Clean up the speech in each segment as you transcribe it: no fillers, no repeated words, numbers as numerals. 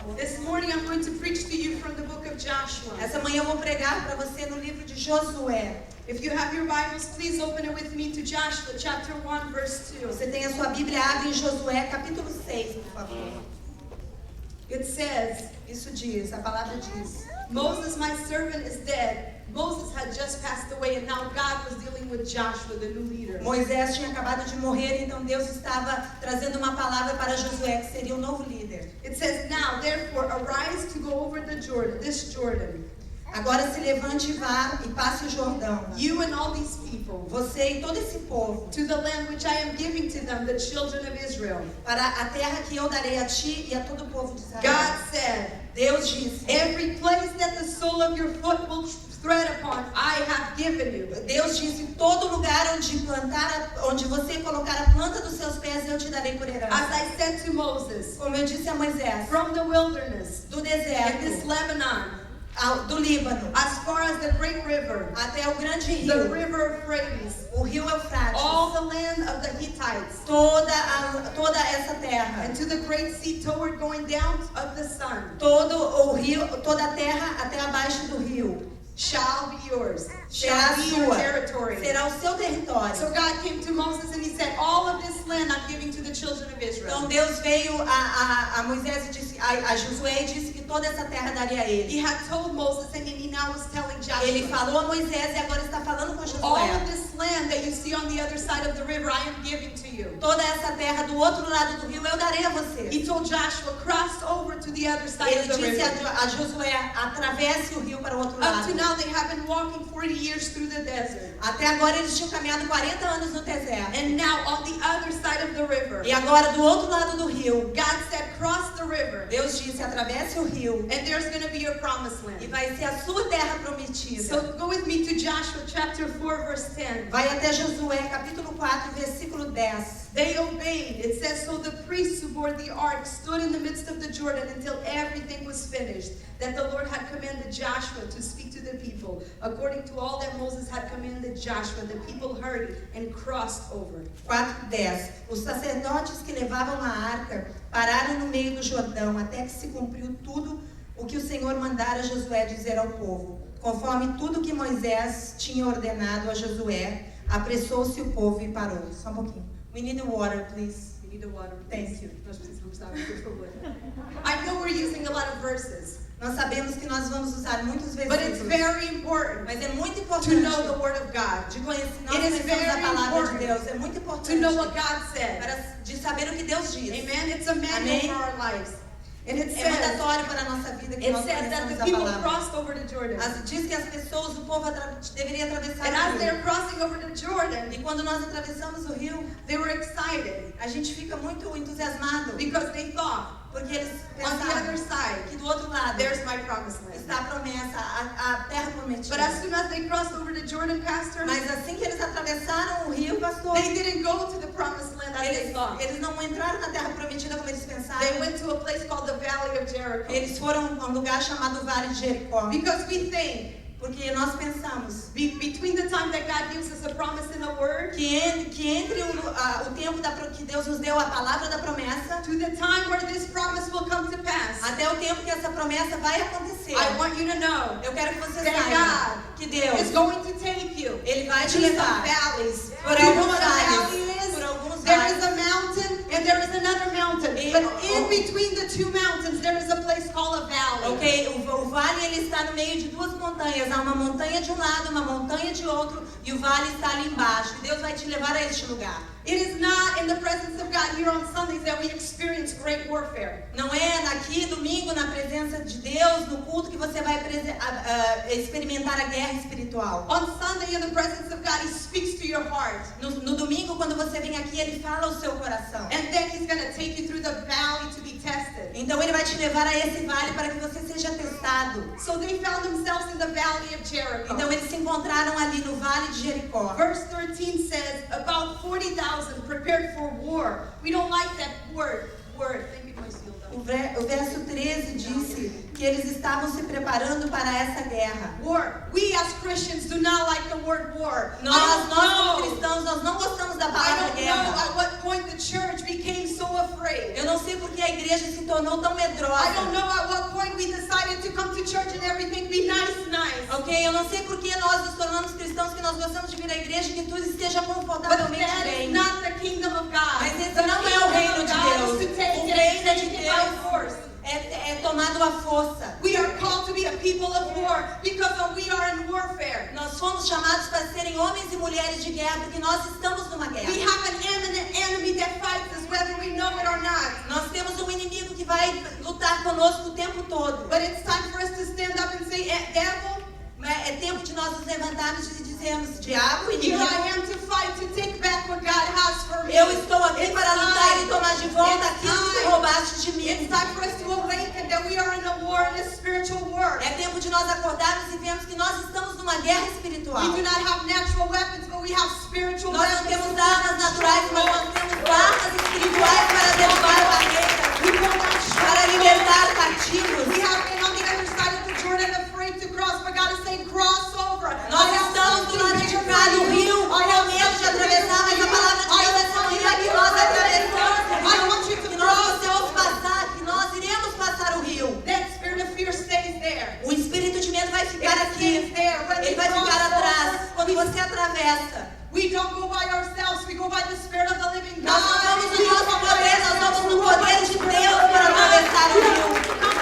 favor. This morning I'm going to preach to you from the book of Joshua. Essa manhã eu vou pregar para você no livro de Josué. If you have your Bibles, please open it with me to Joshua chapter 1 verse 2. Você tem a sua Bíblia, abre em Josué capítulo 6, por favor. It says, Isso diz, a palavra diz. Moses, my servant, is dead. Moses had just passed away, and now God was dealing with Joshua, the new leader. Moisés tinha acabado de morrer, então Deus estava trazendo uma palavra para Josué, que seria o novo líder. It says, now, therefore, arise to go over the Jordan, this Jordan. Agora se levante e vá e passe o Jordão. You and all these people, Você e todo esse povo, to the land which I am giving to them, the children of Israel. para a terra que eu darei a ti e a todo o povo de Israel. God said, Deus disse, every place that the sole of your foot will tread upon, I have given you. Deus disse, todo lugar onde você colocar a planta dos seus pés, eu te darei por herança. As I said to Moses, Como eu disse a Moisés, from the wilderness, do in this deserto, Lebanon, do Líbano, as far as the great river, até o grande the rio, river Euphrates, o rio Eufrates, all the land of the Hittites, toda essa terra, and to the great sea toward going down of the sun, todo o rio, toda a terra até abaixo do rio, shall be yours, será shall be your sua, territory. será o seu território. So God came to Moses and he said, all of this land I'm giving to the children of Israel. Então Deus veio a Moisés e disse, a Josué e disse que toda essa terra daria a ele. He had told Moses and he now was telling Joshua, Ele falou a Moisés e agora está falando com all Josué. of this land that you see on the other side of the river, I am giving to you. Toda essa terra do outro lado do rio eu darei a você. He told Joshua, cross over to the other side Ele of the disse river. a Josué, atravesse o rio para o outro Up lado. to now they have been walking 40 years through the desert. Até agora eles tinham caminhado 40 anos no deserto. And now on the other side of the river, E agora do outro lado do rio, God said, cross the river Deus disse, atravesse o rio and there's going to be your promised e land. vai ser a sua terra prometida. So go with me to Joshua chapter 4 verse 10. Vai até Josué capítulo 4, versículo 10. They obeyed. It says, so the priests who bore the ark stood in the midst of the Jordan until everything was finished, that the Lord had commanded Joshua to speak to the people. According to all that Moses had commanded Joshua, the people heard it and crossed over. 4:10. Os sacerdotes que levavam a arca pararam no meio do Jordão até que se cumpriu tudo o que o Senhor mandara Josué dizer ao povo. Conforme tudo que Moisés tinha ordenado a Josué, apressou-se o povo e parou. Só um pouquinho. We need the water, please. You need the water. Thank you. Nós precisamos dar por favor. I know we're using a lot of verses, Nós sabemos que nós vamos usar muitos but it's versículos, very important mas é muito to importante know the Word of God, de conhecer, nós It is conhecemos a very palavra important de Deus. É muito to importante know what God said. de saber o que Deus diz. Amen. It's a manual Amém. for our lives. And it É says, mandatório para a nossa vida que it nós says that conheçamos the a people palavra. crossed over to Jordan. Diz que as pessoas, o povo deveria atravessar And o as rio. they're crossing over to Jordan, E quando nós atravessamos o rio, they were excited a gente fica muito entusiasmado, because they thought, porque eles on the other pensaram side, que do outro lado there's my promised land. está a promessa, a terra prometida. But as soon as they crossed over to Jordan, Pastor, Mas assim que eles atravessaram o rio, pastor, they didn't go to the promised land as they thought. eles não entraram na terra prometida como eles They pensaram. went to a place called the Valley of Jericho. Eles foram a um lugar chamado Vale de Jericó. Because we think, Porque nós pensamos between the time that God gives us a promise in a word, que entre o tempo que Deus nos deu a palavra da promessa, to the time where this promise will come to pass, até o tempo que essa promessa vai acontecer. I want you to know Eu quero que você that saiba God que Deus, is going to take you Ele vai to te some levar valleys. por Do you know alguns what a valley vales, is? por alguns There vales. is a mountain and there is another mountain. But in between the two mountains, there is a place called a valley. Ok, o vale ele está no meio de duas montanhas. Há uma montanha de um lado, uma montanha de outro, e o vale está ali embaixo. E Deus vai te levar a este lugar. It is not in the presence of God here on Sundays that we experience great warfare. Não é aqui domingo na presença de Deus, no culto, que você vai experimentar a guerra espiritual. On Sunday, in the presence of God, He speaks to your heart. No domingo, quando você vem aqui, Ele fala ao seu coração. And then He's going to take you through the valley to be tested. Então Ele vai te levar a esse vale para que você seja testado. So they found themselves in the valley of Jericho. Então eles se encontraram ali no vale de Jericó. Verse 13 says, about 40,000 prepared for war. We don't like that word. Thank you, my seal. O verso 13 disse que eles estavam se preparando para essa guerra. War. We as Christians do not like the word war. Nós como cristãos, nós não gostamos da I palavra don't know guerra. at what point the church became so afraid. Eu não sei porque a igreja se tornou tão I don't medrosa. know at what point we decided to come to church and everything be nice. Ok? Eu não sei porque nós nos tornamos cristãos que nós gostamos de vir à igreja e que tudo esteja But confortavelmente that is bem. not the kingdom of God. Mas esse The não é o kingdom reino of de God Deus. is to take O it reino and de take it by Deus force. é tomado à força. We are called to be a people of war because we are in warfare. Nós fomos chamados para serem homens e mulheres de guerra porque nós estamos numa We guerra. have an imminent enemy that fights us whether we know it or not. Nós temos um inimigo que vai lutar conosco o tempo todo. But it's time for us to stand up and say, devil, É tempo de nós nos levantarmos e dizermos, diabo, here inimigo, I am to fight, to take back what God has for me. eu estou aqui It's para lutar e tomar de volta It's aquilo que time. roubaste de mim. It's time for us to awaken that we are in a war, in a spiritual war. É tempo de nós acordarmos e vermos que nós estamos numa guerra espiritual. We do not have natural weapons, but we have spiritual Nós não weapons. temos armas naturais, mas nós temos armas espirituais para derrubar barreiras, We will not para libertar cativos. We have been on the other side of the Jordan afraid to cross, but God is saying, cross over. Nós estamos do lado de cá do rio, com medo de atravessar, mas a palavra de Deus essa manhã que nós atravessamos, que nós possamos passar, que nós iremos passar o rio. That spirit of fear stays there. O espírito de medo vai ficar It aqui, stays there. When ele we vai ficar cross atrás. over, Quando você atravessa, we don't go by ourselves, we go by the spirit of the living God. nós não vamos no nosso poder, nós vamos no poder de Deus para atravessar o rio.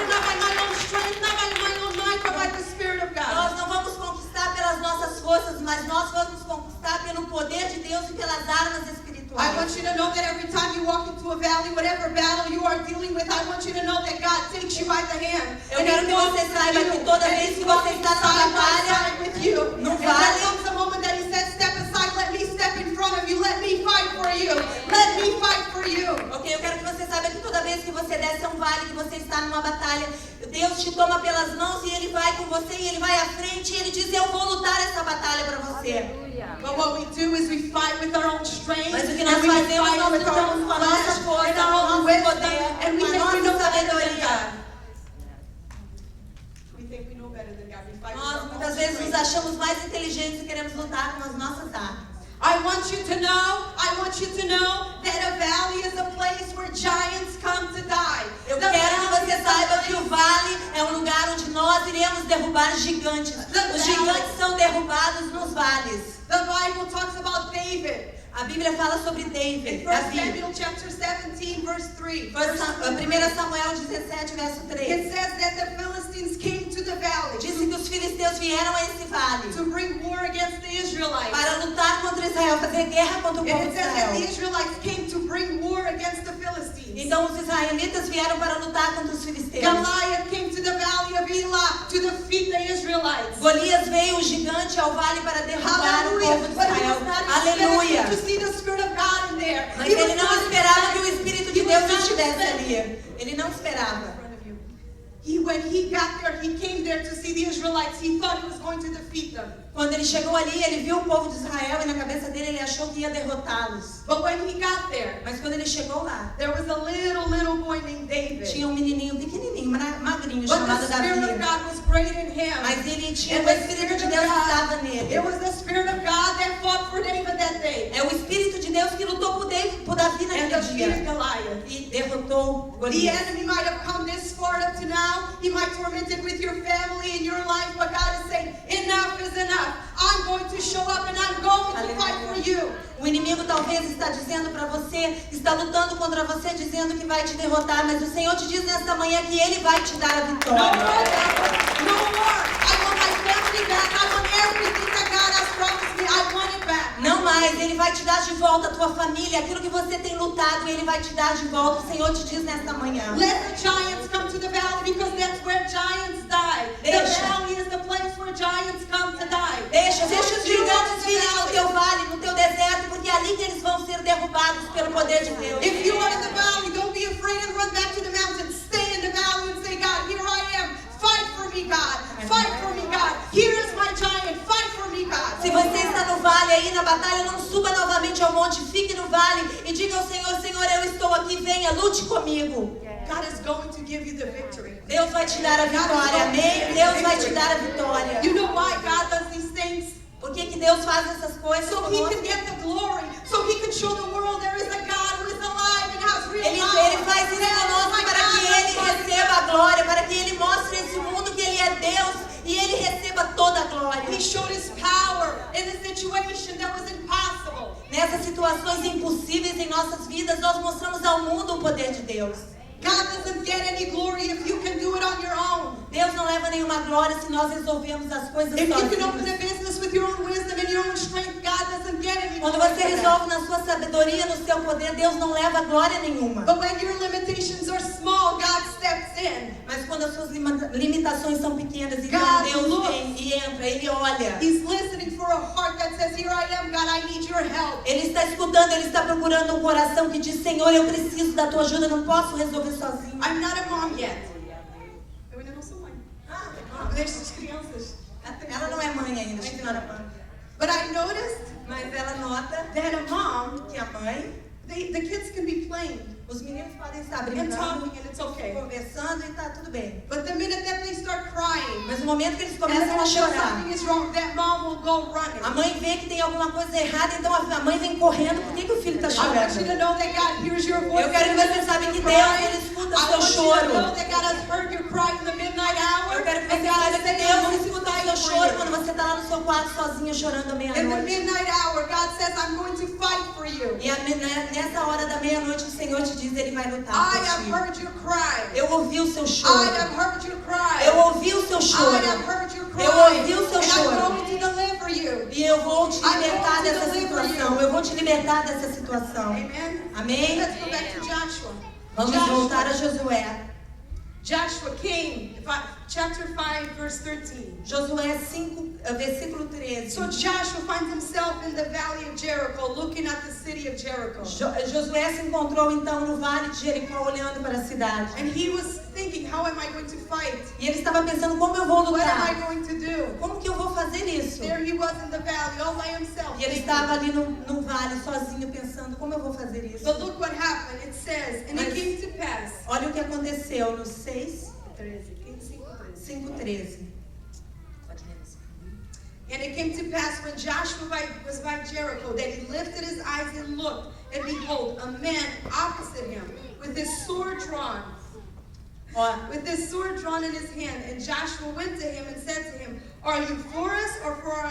Not by my own strength, not by my own might, but by the spirit of God. Nós não vamos conquistar pelas nossas forças, mas nós vamos conquistar pelo poder de Deus e pelas armas I espirituais. want you to know that every time you walk into a valley, whatever battle you are dealing with, I want you to know that God takes you by the hand. Eu quero que você saiba que toda vez que você está numa batalha, with you, no and vale, there comes a moment that He says, step aside, let me step in front of you, let me fight for you, let me fight for you. ok? Eu quero que você saiba que toda vez que você desce a um vale, que você está numa batalha, Deus te toma pelas mãos e Ele vai com você e Ele vai à frente e Ele diz, eu vou lutar essa batalha para você. But what we do is we fight with our own strength, Mas o que and nós we fazemos, fight nós with our lutamos own com a nossa flesh, força, and com o our own nosso wisdom, poder, and we com a think we nossa know better than sabedoria. God. We think we know better than God. We fight with Nós our own muitas vezes nos strength. achamos mais inteligentes e queremos lutar com as nossas armas. I want you to know that a valley is a place where giants come to die. Eu The quero que valley você is a saiba que o place- vale é um lugar onde nós iremos derrubar gigantes. Os gigantes são derrubados nos vales. The Bible talks about David. A Bíblia fala sobre In David, 1 Davi. Samuel chapter 17, verse 3. 1 Samuel 17, verso 3. It says that the Philistines came to the valley Diz que os filisteus vieram a esse vale to bring war against the Israelites. para lutar contra Israel, fazer guerra contra o And povo de it says that the Israel. Israelites came to bring war against the Philistines. Então os israelitas vieram para lutar contra os filisteus. Goliath came to the valley of Elah to defeat the Israelites. Golias veio o gigante ao vale para derrubar o povo de But he Israel. was not Aleluia! expecting to see the Spirit of God in there. Mas He was ele não not esperava que o expecting- Espírito de he Deus was not estivesse expecting- ali. Ele não esperava. in front of you. When he got there, he came there to see the Israelites. He thought he was going to defeat them. Quando ele chegou ali, ele viu o povo de Israel e na cabeça dele ele achou que ia derrotá-los. But when he got there, Mas quando ele chegou lá, there was a little boy named David. tinha um menininho pequenininho, magrinho, But chamado the Spirit of Davi. God was great in him. Mas ele tinha, And o the Espírito Spirit de of Deus estava God, nele. it was the Spirit of God that fought for David that day. É o Espírito de Deus que lutou por Davi And naquele defeated dia. Goliath. E derrotou The Golias. enemy might have come this far up to now. He might torment it with your family and your life. But God is saying, enough is enough. I'm going to show up and I'm going to fight for you. O inimigo talvez está dizendo para você, está lutando contra você, dizendo que vai te derrotar, mas o Senhor te diz nesta manhã que Ele vai te dar a No more, vitória. devil. No more. I want my family back. I want everything that God has promised me. I want it back. Não mais, Ele vai te dar de volta a tua família, aquilo que você tem lutado, Ele vai te dar de volta. O Senhor te diz nesta manhã. Let the giants come to the valley because that's where giants die. The Deixa. valley is the place where giants come to die. Deixa os gigantes virem no teu vale, no teu deserto, porque é ali que eles vão ser derrubados pelo poder de Deus. If you are in the valley, don't be afraid and run back to the mountain. Stay in the valley and say, God, here I am. Fight for me, God. Fight for me, God. Here is my giant. Fight for me, God. Se você está no vale aí na batalha, não suba novamente ao monte, fique no vale e diga ao Senhor, Senhor, eu estou aqui, venha, lute comigo. God is going to give you the victory. Deus vai te dar a vitória, amém? Deus vai te dar a vitória. You know why God does these things? Por que Deus faz essas coisas So He conosco? can get the glory. So He can show the world there is a God who is alive and has real power. Ele faz isso conosco para que Ele receba a glória, para que Ele mostre nesse mundo que Ele é Deus e Ele receba toda a glória. He showed His power in a situation that was impossible. Nessas situações impossíveis em nossas vidas, nós mostramos ao mundo o poder de Deus. God doesn't get any glory if you can do it on your own. Deus não leva nenhuma glória se nós resolvemos as coisas If you can open sozinhos. a business with your own wisdom and your own strength, God doesn't get any Quando glory você for that. resolve na sua sabedoria, no seu poder, Deus não leva glória nenhuma. But when your limitations are small, God steps in. Mas quando as suas limitações são pequenas, então God Deus looks. vem e entra, Ele olha. He's listening for a heart that says, here I am, God, I need your help. Ele está escutando, Ele está procurando um coração que diz, Senhor, eu preciso da Tua ajuda, não posso resolver sozinho. I'm not a mom yet. Eu ainda não sou mãe. Deixa as crianças. Ela não é mãe ainda, acho que não era mãe. But I noticed Mas ela nota that a mom, que a mãe, the kids can be playing os meninos podem estar and brincando, talking and it's okay. conversando e está tudo bem. But the minute that they start crying, Mas no momento que eles and começam a then chorar, something is wrong, that mom will go running. a mãe vê que tem alguma coisa errada, então a mãe vem correndo. Por que o filho está I want you chorando? to know that God hears your voice. Eu quero que você saiba que Deus, Ele escuta I o seu want you to know choro. that God has heard your cry in the midnight hour. Eu quero que And você God saiba is que saying, Deus I'm going to escuta o fight seu for choro you. quando você está lá no seu quarto sozinho chorando à In the meia-noite. midnight hour, God says, I'm going to fight for you. E nessa hora da meia-noite o Senhor te diz, Ele vai lutar I por have ti. heard your cry. Eu ouvi o seu I choro. have heard your cry. Eu ouvi o seu I choro. have heard your cry. Eu ouvi o seu And choro. I'm going to deliver you. E eu vou te I'm libertar going to dessa deliver situação. you. Eu vou te libertar dessa situação. Amen. Amém? Let's go back to Joshua. Vamos voltar a Josué. Joshua came, chapter 5, verse 13. Josué 5, versículo 13. So Joshua finds himself in the valley of Jericho, looking at the city of Jericho. Josué se encontrou então no vale de Jericó, olhando para a cidade. And he was thinking, how am I going to fight? E ele estava pensando, como eu vou What am I lutar? going to do? Como que eu vou fazer isso? There he was in the valley, all by himself. E ele estava ali no vale, sozinho, pensando, como eu vou fazer isso? But look what happened. It says, and it Mas- came to pass. Olha o que aconteceu no 5:13. And it came to pass when Joshua was by Jericho that he lifted his eyes and looked, and behold, a man opposite him with his sword drawn. Ó, With his sword drawn in his hand, and Joshua went to him and said to him, are you for us or for our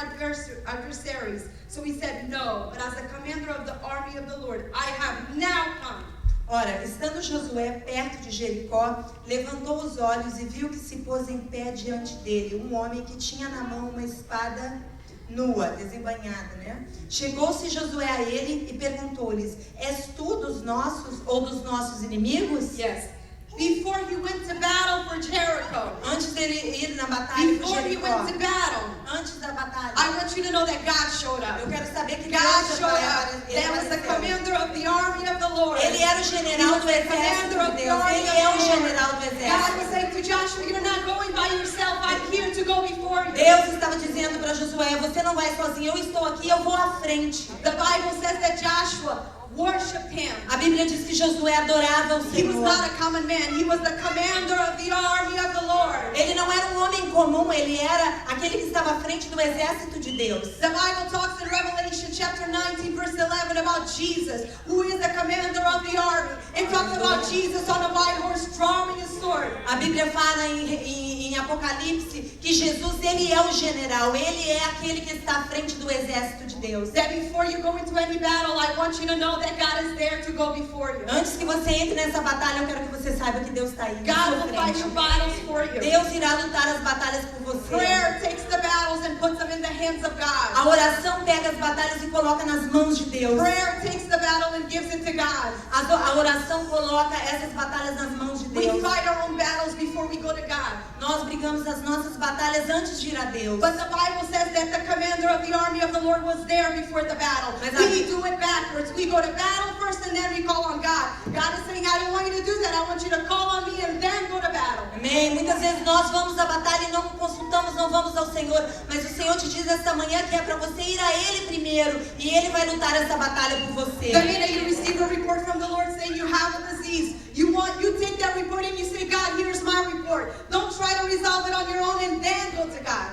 adversaries? So he said, no, but as the commander of the army of the Lord, I have now come. Ora, estando Josué perto de Jericó, levantou os olhos e viu que se pôs em pé diante dele um homem que tinha na mão uma espada nua, desembainhada, né? Chegou-se Josué a ele e perguntou-lhes, és tu dos nossos ou dos nossos inimigos? Yes. Before he went to battle for Jericho, Antes dele ir na batalha por before he Jericó, went to battle, antes da batalha, I want you to know that God showed up. eu quero saber que God Deus showed up. ele That was the apareceu. commander of the army of the Lord. Ele era o general do exército de Deus. Ele é o general do God was exército. saying to Joshua, you're not going by yourself. I'm here to go before you. Deus estava dizendo para Josué, você não vai sozinho, eu estou aqui, eu vou à frente. The Bible says that Joshua worshiped him. A Bíblia diz que Josué adorava o He was not Senhor. a common man. He was the commander of the army of the Lord. Ele não era um homem comum, ele era aquele que estava à frente do exército de Deus. The Bible talks in Revelation chapter 19 verse 11 about Jesus, who is the commander of the army. It talks about Jesus on a white horse drawing his sword. A Bíblia fala em Apocalipse que Jesus, ele é o general, ele é aquele que está à frente do exército de Deus. That before you go into any battle, I want you to know that God is there to go before you. Antes que você entre nessa batalha, eu quero que você saiba que Deus está aí. na God sua will fight frente. your battles for you. Deus irá lutar as batalhas por você. Prayer takes the battles and puts them in the hands of God. A oração pega as batalhas e coloca nas mãos de Deus. Prayer takes the battle and gives it to God. A oração coloca essas batalhas nas mãos de We Deus. fight our own battles before we go to God. Nós brigamos as nossas batalhas antes de ir a Deus. But the Bible says that the commander of the army of the Lord was there before the battle. We do it backwards. We go to battle first and then we call on God. God is saying, I don't want you to do that. I want you to call on me and then go to battle. Amém. Muitas vezes nós vamos à batalha e não consultamos, não vamos ao Senhor. Mas o Senhor te diz esta manhã que é para você ir a Ele primeiro. E Ele vai lutar essa batalha por você. The minute you receive a report from the Lord saying you have a disease, you take that report and you say, God, here's my report. Don't try to resolve it on your own and then go to God.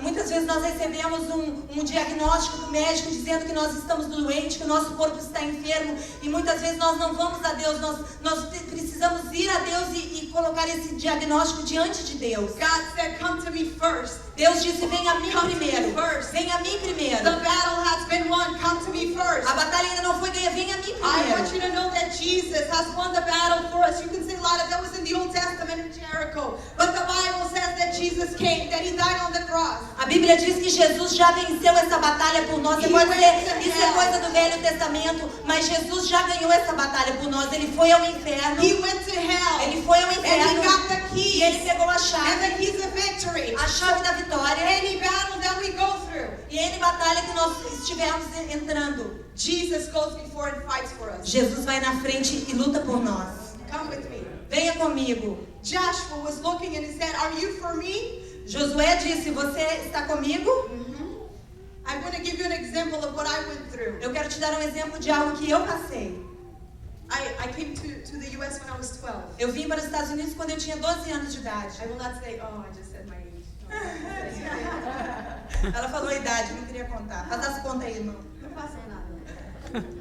Muitas vezes nós recebemos um diagnóstico do médico dizendo que nós estamos doentes, que o nosso corpo está enfermo, e muitas vezes nós não vamos a Deus, nós precisamos ir a Deus e colocar esse diagnóstico diante de Deus. God said, come to me first. Deus disse, vem a mim Come to me primeiro. first. Vem a mim primeiro. The battle has been won. Come to me first. A batalha ainda não foi ganha, vem a mim I want primeiro. you to know that Jesus has won the battle for us. You can say a lot of that was in the Old Testament in Jericho, but the Bible says that Jesus came, that He died on the cross. A Bíblia diz que Jesus já venceu essa batalha por nós. Você pode dizer, isso é coisa do Velho Testamento, mas Jesus já ganhou essa batalha por nós. Ele foi ao inferno. He went to hell. Ele foi ao And He inferno got the keys. e ele pegou a And chave, the keys of victory. a chave da vitória. Any battle that we go through, E N batalha que nós estivermos entrando, Jesus goes before and fights for us. Jesus vai na frente e luta por nós. Come with me. Venha comigo. Joshua was looking and he said, are you for me? Josué disse, você está comigo? I'm going to give you an example of what I went through. Eu quero te dar um exemplo de algo que eu passei. I came to the U.S. when I was 12. Eu vim para os Estados Unidos quando eu tinha 12 anos de idade. I will not say, oh, I just said my age. Ela falou a idade, não queria contar. Faz as contas aí, irmão. Não façam nada.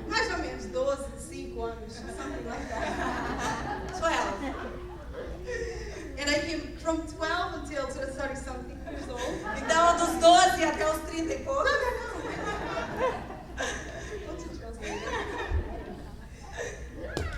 Mais ou menos 12, 5 anos, something like that. 12. And I came from 12 until 30 something years old. Então, dos 12 até os 30 e pouco.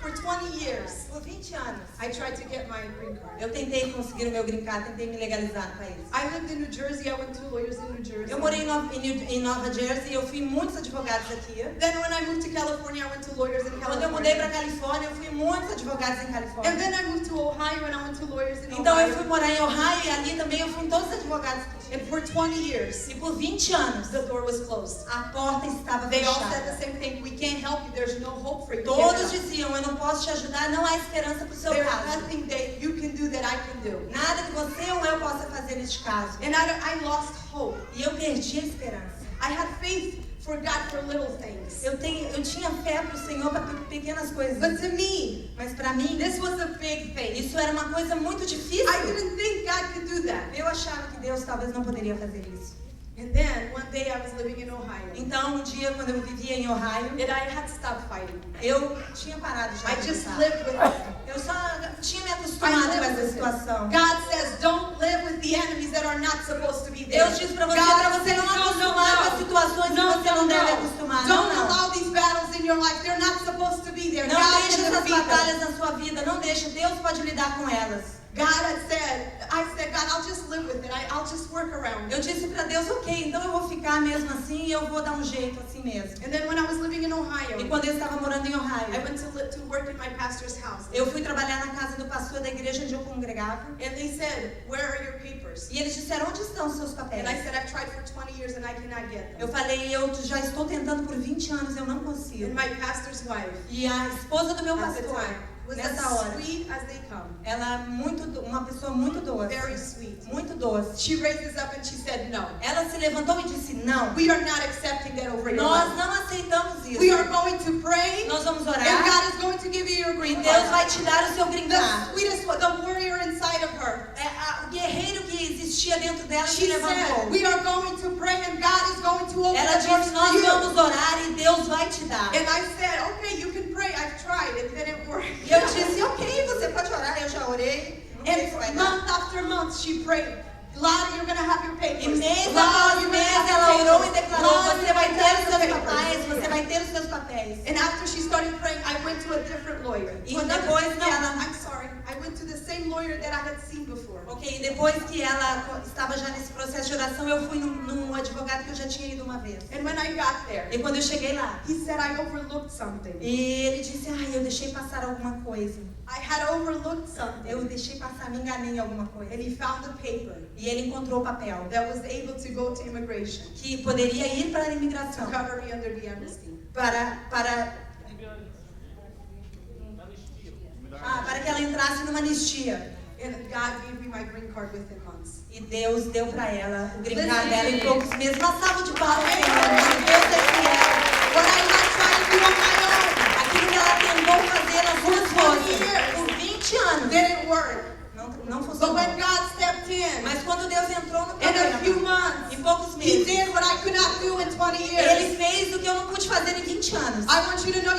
For 20 years, Por 20 anos. I tried to get my green card. Eu tentei conseguir o meu green card, tentei me legalizar no país. I lived in New Jersey. I went to lawyers in New Jersey. Eu morei em Nova Jersey, eu fui em muitos advogados aqui. Then when I moved to California, I went to lawyers in Quando eu mudei para California. Califórnia, eu fui em muitos advogados em And Califórnia. then I moved to Ohio and I went to lawyers in Então eu fui Ohio. morar em Ohio e ali também eu fui em todos os advogados. And for 20 years, E por 20 anos, the door was closed. a porta estava They all said fechada. the same thing. We can't help you. There's no hope for you. Todos diziam, eu não posso te ajudar, não há esperança para o seu There's caso. nothing that you can do that I can do. Nada que você ou eu possa fazer neste caso. And I lost hope. E eu perdi a esperança. I had faith for God for little things. Eu tinha fé para o Senhor para pequenas coisas. But to me, Mas para mim, this was a big thing. isso era uma coisa muito difícil. I didn't think God could do that. Eu achava que Deus talvez não poderia fazer isso. And then one day I was living in Ohio. Então, um dia, quando eu vivia em Ohio, And I had stopped fighting. eu tinha parado de I just lutar. lived with it. Eu só tinha me I acostumado com lived essa with it. situação. God says, don't live with the enemies that are not supposed to be there. Deus diz para você não acostumar com as situações que você não deve acostumar. Don't Não. allow these battles in your life. They're not supposed to be there. Não God deixe can essas defeat them. batalhas na sua vida. Não deixe. Deus pode lidar com elas. God had said, I said, God, I'll just live with it. I'll just work around it. Eu disse para Deus, ok, então eu vou ficar mesmo assim e eu vou dar um jeito assim mesmo. And then when I was living in E Ohio, quando eu estava morando em I Ohio, went to work in my pastor's house. eu fui trabalhar na casa do pastor da igreja onde eu congregava. And they said, where are your papers? E eles disseram, onde estão os seus papéis? And I said, I've tried for 20 years and I cannot get Eu them. falei, eu já estou tentando por 20 anos, eu não consigo. And my pastor's wife, E a esposa do meu at the pastor, time, was nessa as hora, sweet as they come. ela é uma pessoa muito doce. Very sweet. Muito doce. She raises up and she said, no. Ela se levantou e disse, não, We are not accepting that over your nós life. não aceitamos isso. We are going to pray, Nós vamos and orar God is going to give you your e green Deus card. vai te dar o seu green The card. sweetest one, the warrior inside of her. O guerreiro que existia dentro dela se She said, levantou. we are going to pray and God is going to open Ela the doors disse, for nós you. vamos orar e Deus vai te dar. And I said, okay, you can pray. I've tried. It didn't work. E eu disse, ok, você pode orar, eu já orei. Não sei se vai And dar. month after month, she prayed. Lottie, you're going to have your papers. E mês Lottie, após you're gonna mês have your ela orou e papers. declarou, Lottie, você you're vai gonna ter have os your seus papers. papéis, você vai ter os seus papéis. And after she started praying, I went to a different lawyer. E To another- depois que no, ela- I'm sorry. I went to the same lawyer that I had seen before. Ok, e depois que ela estava já nesse processo de oração, eu fui num advogado que eu já tinha ido uma vez. And when I got there, E quando eu cheguei lá, he said I overlooked something. e ele disse, eu deixei passar alguma coisa. I had overlooked something. Eu deixei passar, me enganei em alguma coisa. And he found a paper E ele encontrou o papel that was able to go to immigration que poderia ir para a to imigração, cover me under the amnesty. para que ela entrasse numa anistia. And God gave me my green card within months. E Deus deu para ela o green card dela em poucos meses. Uma salva de palmas, Senhor. Deus é fiel. What I was trying to do on my own Aquilo que ela tentou fazer nas suas forças por 20 anos didn't work. não But funcionou. when God stepped in, Mas quando Deus entrou no in a few programa, fazer em 20 anos. I want you to know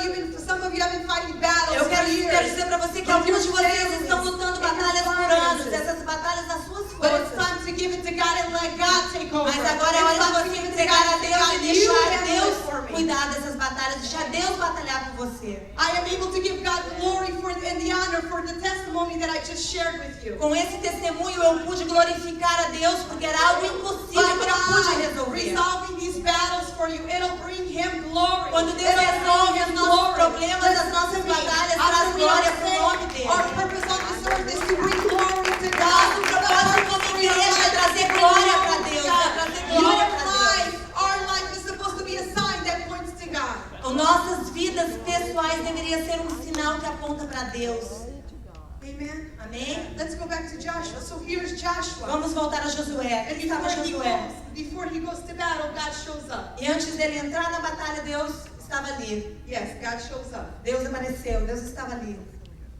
some of you have been fighting battles Eu for quero years. dizer para você que With alguns de your vocês families, estão lutando in your batalhas por anos, finances. essas batalhas das suas But it's forças. time to give it to God and let God take over. Mas agora é It's hora de time to você give it to entregar God a and say, Deus God, e you deixar handle Deus it for me. cuidar dessas batalhas, deixar Deus batalhar por você. I am able to give God glory and the honor for the testimony that I just shared with you. Com esse testemunho eu pude glorificar a Deus porque era algo impossível que eu não pude resolver. Resolving these battles for you, it'll bring Him glory. Quando Deus resolve os nossos problemas, as nossas batalhas, traz glória para o nome dele. Our purpose on this earth is to bring glory to God. Nosso propósito como igreja é trazer glória para Deus, é trazer glória para Deus. Our life is supposed to be a sign that points to God. Nossas vidas pessoais deveriam ser um sinal que aponta para Deus. Amen. Amém? Let's go back to Joshua. So here's Joshua. Vamos voltar a Josué. Aqui estava Josué. Before he goes to battle, God shows up. E antes dele entrar na batalha, Deus estava ali. Yes, God shows up. Deus apareceu, Deus estava ali.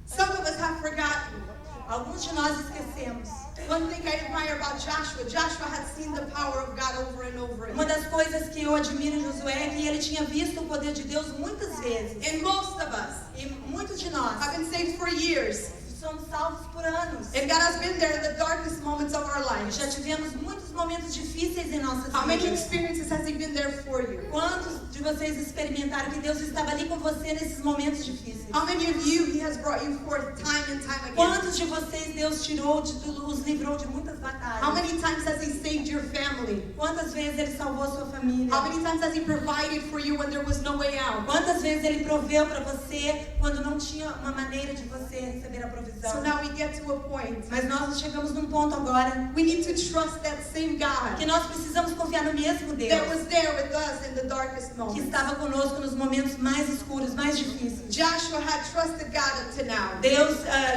Some of us have forgotten. Alguns de nós esquecemos. One thing I admire about Joshua, Joshua had seen the power of God over and over Uma again. das coisas que eu admiro em Josué é que ele tinha visto o poder de Deus muitas vezes. And most of us E muitos de nós have been saved for years. somos salvos por anos. And God has been there in the darkest moments of our E lives. já tivemos muitos momentos difíceis em nossas How many vidas. experiences has He been there for you? Quantos de vocês experimentaram que Deus estava ali com você nesses momentos difíceis? How many of you He has brought you forth time and time again? Quantos de vocês Deus tirou de tudo, os livrou de muitas How batalhas? many times has He saved your family? Quantas vezes Ele salvou a sua família? How many times has He provided for you when there was no way out? Quantas vezes Ele proveu para você quando não tinha uma maneira de você receber a So provisão? now we get to a point. Mas nós chegamos num ponto agora We need to trust that same God que nós precisamos confiar no mesmo that Deus was there with us in the darkest que moments. estava conosco nos momentos mais escuros, mais difíceis. Joshua had trusted God up to now.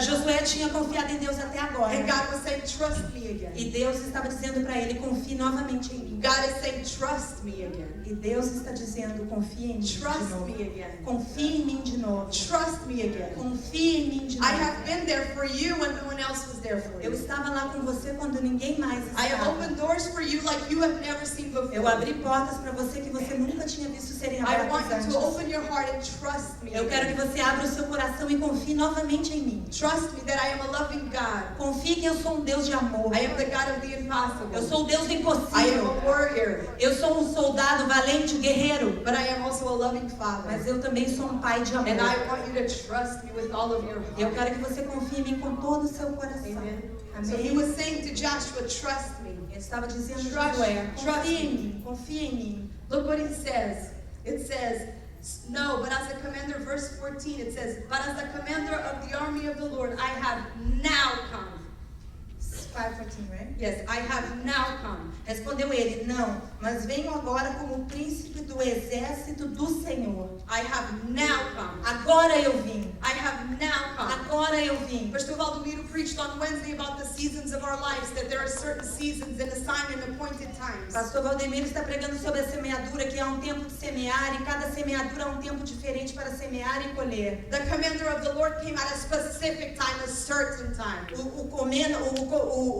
Josué tinha confiado em Deus até agora. And God was saying, trust me again. E Deus estava dizendo para ele, confie novamente em mim. God is saying, trust me again. E Deus está dizendo, confie em mim de Trust novo. me again. Confie em mim de novo. Trust me again. Confie em mim de I novo. have been there for you when no one else was there for Eu you. estava lá com você quando ninguém mais I have estava. opened doors for you like you have never seen before. Eu abri portas para você que você nunca tinha visto serem I want abertas you to antes. open your heart and trust me. Eu quero que você abra o seu coração e confie novamente em mim. Trust me that I am a loving God. Confie que eu sou um Deus de amor. I am the God of the Eu impossible. sou o Deus do I am impossível. a warrior, Eu sou um soldado valente, um guerreiro. but I am also a loving Father. Mas eu também sou um pai de amor. And I want you to trust me with all of your E eu heart. quero que você confie em mim com todo o seu coração. Amen. So he Amém? was saying to Joshua, trust me. Ele estava dizendo a Trust- Josué, trust confie em me. mim, confie em mim. Look what he says. It says, no, but as a commander, verse 14, it says, but as the commander of the army of the Lord, I have now come. 5:14, right? Yes, I have now come. Respondeu ele, não, mas venho agora como príncipe do exército do Senhor. I have now come. Agora eu vim. I have now come. Agora eu vim. Pastor Valdomiro preached on Wednesday about the seasons of our lives, that there are certain seasons and assigned and appointed times. Pastor Valdemiro está pregando sobre a semeadura, que há um tempo de semear, e cada semeadura há um tempo diferente para semear e colher. The commander of the Lord came at a specific time, a certain time.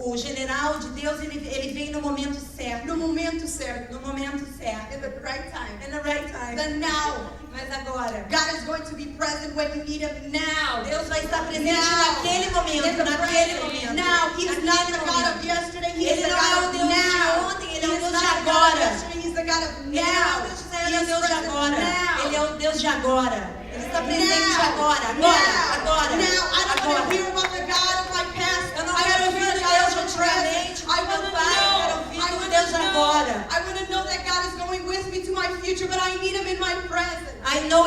O general de Deus, ele vem no momento certo. No momento certo. No momento certo. In the right time. In the right time. The now. Mas agora, God is going to be present when you need Him now. Deus vai estar presente Now. naquele In momento, the naquele present. momento. Now. He is not the Naquele God of momento. yesterday. He is Ele the não é God o of Deus de now. ontem, ele He é o is Deus not de the God of agora. yesterday. He is the God of Ele não é now. o Deus de Israel, He ele é o is Deus de present agora. now. Ele é o Deus de agora. Ele está presente Now. agora, Now. agora. Now. I don't want to Agora. hear about the God of my past. Eu não I quero want to ouvir hear de the God Deus of de the present. antigamente, I do want meu to pai, eu know. quero ouvir I do want Deus to de know. agora. I want to know that God is going with me to my future, but I need Him in my present.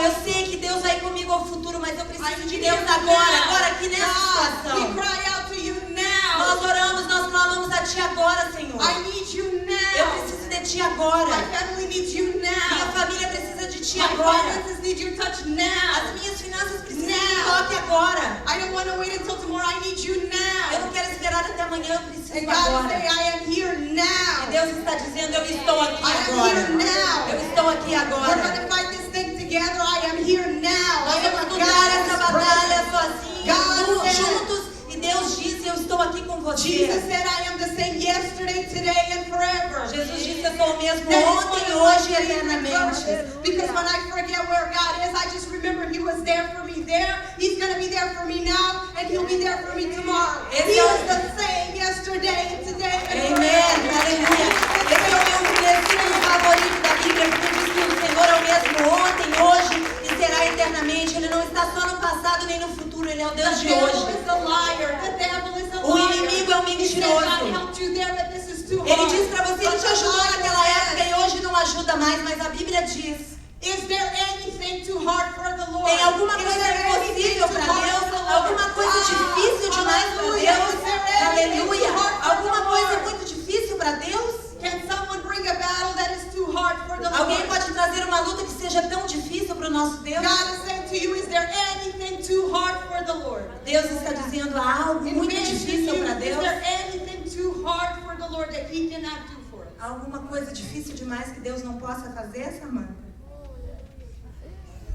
Eu sei que Deus vai comigo ao futuro, mas eu I preciso de need Deus Him agora now. aqui nessa God, we situação. cry out to you now. Nós oramos, nós clamamos a Ti agora, Senhor. I need you Eu now. preciso de Ti agora. My family needs you Minha now. família precisa de Ti My agora. finances need your touch now. As minhas finanças precisam de Now. toque agora. I don't want to wait until tomorrow. I need you Eu now. não quero esperar até amanhã, eu And preciso God is agora. saying, I am here E now. Deus está dizendo, eu estou aqui I am agora. here now. Eu estou aqui We're agora. going to fight this thing together. I am here now. Nós I am vamos a lutar God essa who's batalha present. sozinhos, God said- juntos. E Deus diz, eu estou aqui com você. Jesus said, I am the same yesterday, today, and forever. Jesus disse, eu sou o mesmo That is one ontem, of my hoje e favorite eternamente. verses. Because when I forget where God is, I just remember He was there for me there. He's going to be there for me now, and He'll be there for me tomorrow. He is the same yesterday, today, and Amém, forever. aleluia. Esse é o meu versículo favorito da Bíblia, porque diz que o Senhor é o mesmo ontem, hoje e será eternamente. Ele não está só no passado nem no futuro, Ele é o Deus The de devil hoje. is a liar. The devil is a O liar. inimigo é um He said, mentiroso. God helped you there, but this is too Ele hard. diz para você, Ele te But the ajudou Bible naquela época says, e hoje não ajuda mais, mas a Bíblia diz, is there anything too hard for the Lord? tem alguma Is coisa there anything impossível too para hard Deus? for the Lord? Alguma coisa difícil demais para Hallelujah. Deus? Is there anything Aleluia. too hard for Alguma the coisa Lord? muito difícil para Deus? Can someone bring a battle that is too hard for the Alguém Lord? pode trazer uma luta que seja tão difícil para o nosso Deus? God is saying to you, is there anything too hard for the Lord? Deus está dizendo há algo In muito mention difícil you, para is Deus? there anything too hard for the Lord that He cannot do for us? Alguma coisa difícil demais que Deus não possa fazer, Samanta?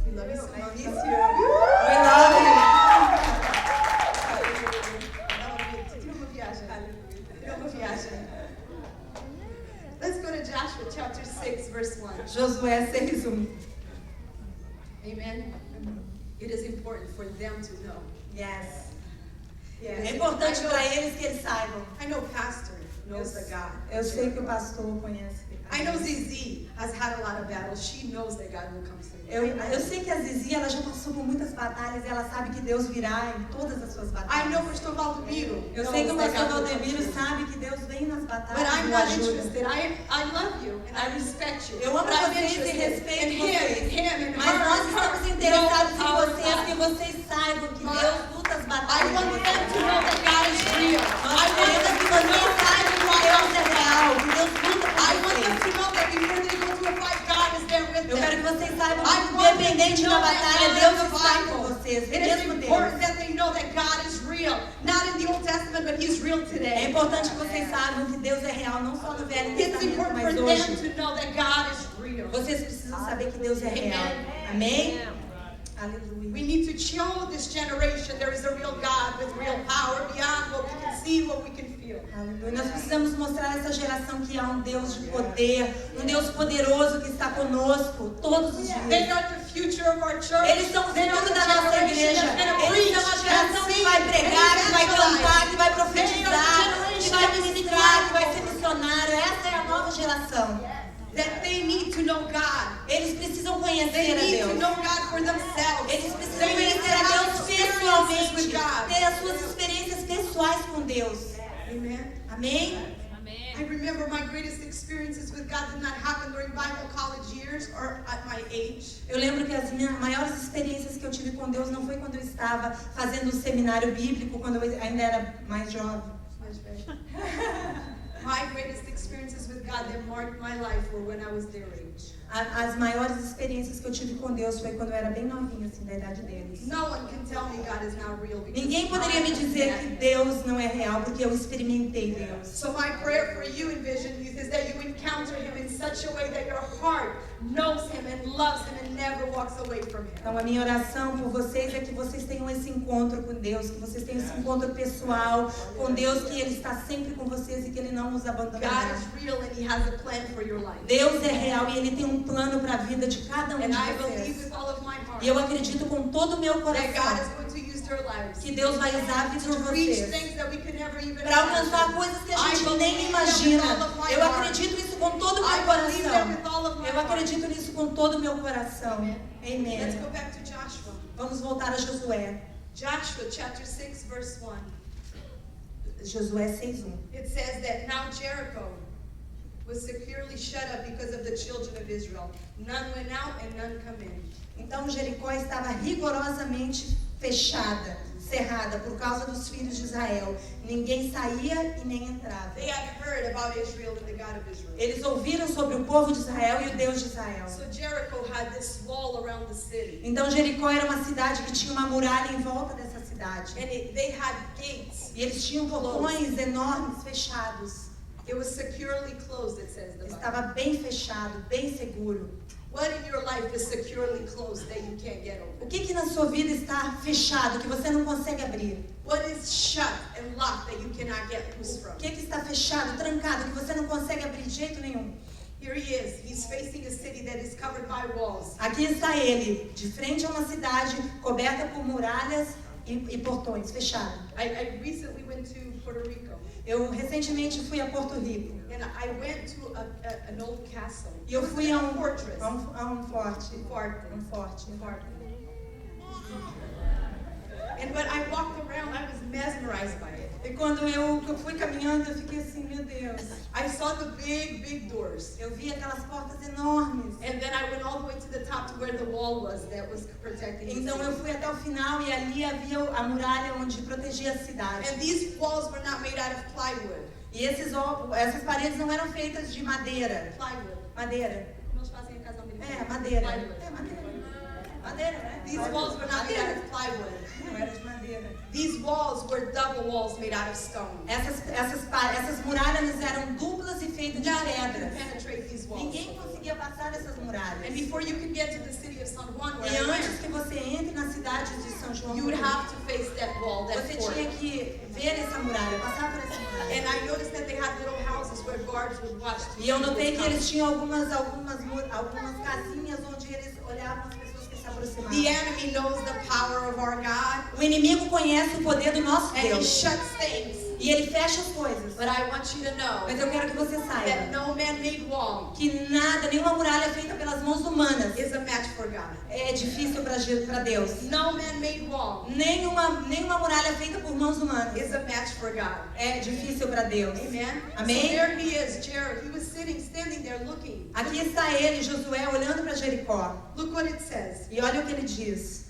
We love you, Samantha. We love Tira uma viagem. Tira uma viagem. Let's go to Joshua chapter 6, verse 1. you. Josué 6:1. Amen. It is important for them to know. Yes. Yes. É importante para eles que eles saibam. I know pastor knows the God. Eu sei que o pastor conhece. I know Zizi has had a lot of battles. She knows that God will come through. Eu sei que a Zizi, ela já passou por muitas batalhas e ela sabe que Deus virá em todas as suas I batalhas. know Pastor Valdemiro. Eu knows sei que o that pastor God will come Valdemiro through. sabe que Deus vem nas But batalhas I'm e o not ajuda. interested. I love you and I respect you. Eu amo But I'm vocês e interested respeito in vocês. him and Mas her. nós and estamos her. interessados em Know our vocês, God. que vocês saibam que Mas Deus luta as I batalhas want de them to vocês. know that God is real. Nós I want queremos them que to vocês know saibam que Deus é real, que Deus luta por I want them vocês. to know that before they go to a fight, God is there with Eu quero them. que vocês saibam I que want independente them to da know that batalha, God Deus is está com Bible. vocês. It O is mesmo important Deus. that they know that God is real. Not in the Old Testament, but He's real É today. importante que vocês saibam que Deus é real, não só no Velho It's Testamento, important for mas them hoje. to know that God is real. Vocês precisam saber que Deus é real. Amém? Aleluia. We need to show this generation there is a real God with real power beyond what we can see, what we can feel. Aleluia. Nós precisamos mostrar a essa geração que há um Deus de poder, um Deus poderoso que está conosco todos os They dias. are the future of our church. Eles são o They are futuro the da nossa generation igreja. that's gonna Eles preach são a and geração que sing vai and pregar, que vai evangelize. cantar, que vai They are profetizar, the que generation vai that will ministrar, que vai ser missionário. Essa é a nova geração. That they need to know God. Eles precisam They conhecer a need to Deus. know God for themselves. Eles precisam They need to conhecer a have Deus experiences pessoalmente, with God. ter as suas experiências pessoais com Deus. Amen. Amém? I remember my greatest experiences with God did not happen during Bible college years or at my age. Eu lembro que as minhas maiores experiências que eu tive com Deus não foi quando eu estava fazendo um seminário bíblico, quando eu ainda era mais jovem. My greatest experiences with God that marked my life were when I was their age. As maiores experiências que eu tive com Deus foi quando eu era bem novinha, assim, da idade deles. No one can tell me God is not real because Ninguém poderia me dizer que Deus não é real, porque eu experimentei Deus. So my prayer for you in Vision Youth is that you encounter Him in such a way that your heart knows Him and loves Him and never walks away from Him. Então a minha oração por vocês é que vocês tenham esse encontro com Deus, que vocês tenham esse encontro pessoal com Deus, que Ele está sempre com vocês e que Ele não os abandonará. God is real and He has a plan for your life. Deus é real e Ele tem um plano para a vida de cada um And de I believe vocês. with all of my heart E eu acredito com todo o meu that God coração is going to use their lives que Deus vai usar a vida de to reach vocês things that we could never even para alcançar imagine. coisas que a I gente believe nem that imagina. with all of my Eu heart. acredito nisso com todo o I meu believe that coração. with all of my Eu heart. acredito nisso com todo o meu coração. Let's Amém. go back to Joshua. Vamos voltar a Josué. Joshua chapter 6 verse 1. Josué 6:1. It says that now Jericho was securely shut up because of the children of Israel. None went out and none come in. Então Jericó estava rigorosamente fechada, cerrada por causa dos filhos de Israel. Ninguém saía e nem entrava. They had heard about Israel and the God of Israel. Eles ouviram sobre o povo de Israel e o Deus de Israel. So Jericho had this wall around the city. Então Jericó era uma cidade que tinha uma muralha em volta dessa cidade. And they had gates. E eles tinham portões enormes fechados. It was securely closed, it says the Bible. Estava bem fechado, bem seguro. What in your life life is securely closed that you can't get O open? que na sua vida está fechado, que você não consegue abrir? What is shut and locked that you cannot get loose from? O que está fechado, trancado, que você não consegue abrir de jeito nenhum? Here he is. He's facing a city that is covered by walls. Aqui está ele, de frente a uma cidade coberta por muralhas e portões, fechado. I recently went to Puerto Rico. Eu recentemente fui a Porto Rico. And I went to an old castle. E eu fui a um fortress. forte. Forte. And when I walked around, I was mesmerized by it. E quando eu fui caminhando, eu fiquei assim, meu Deus. I saw the big doors. Eu vi aquelas portas enormes. And then I went all the way to the top to where the wall was that was protecting the Então eu city. fui até o final e ali havia a muralha onde protegia a cidade. And these walls were not made out of plywood. E essas paredes não eram feitas de madeira. Plywood. Madeira. Nós fazem a casa americana. É, madeira. Plywood. É, madeira. Madeira, né? These walls were not made out of plywood. Não era de madeira. These walls were double walls made out of stone. Essas muralhas eram duplas e feitas de None could pedra. penetrate these walls. Ninguém conseguia passar essas muralhas. And before you could get to the city of San Juan, where E I antes went, que você entre na cidade de São João, you would have to face that wall, that você fort. tinha que ver essa muralha, passar por essa muralha. And I noticed that they had little houses where guards would watch. to E eu see who notei was que coming. eles tinham algumas casinhas onde eles olhavam as pessoas que se aproximavam. The enemy knows the power of our God, O inimigo conhece o poder do nosso and he Deus. shuts things. E ele fecha as coisas. But I want you to know Mas eu quero que você that saiba no man-made wall que nada, nenhuma muralha feita pelas mãos humanas is a match for God. é difícil para Deus. No man-made wall Nenhuma muralha feita por mãos humanas is a match for God. é difícil para Deus. Amen. Amém? So there he is, Jared. He was standing there looking. Aqui está ele, Josué, olhando para Jericó. Look what it says. E olha o que ele diz.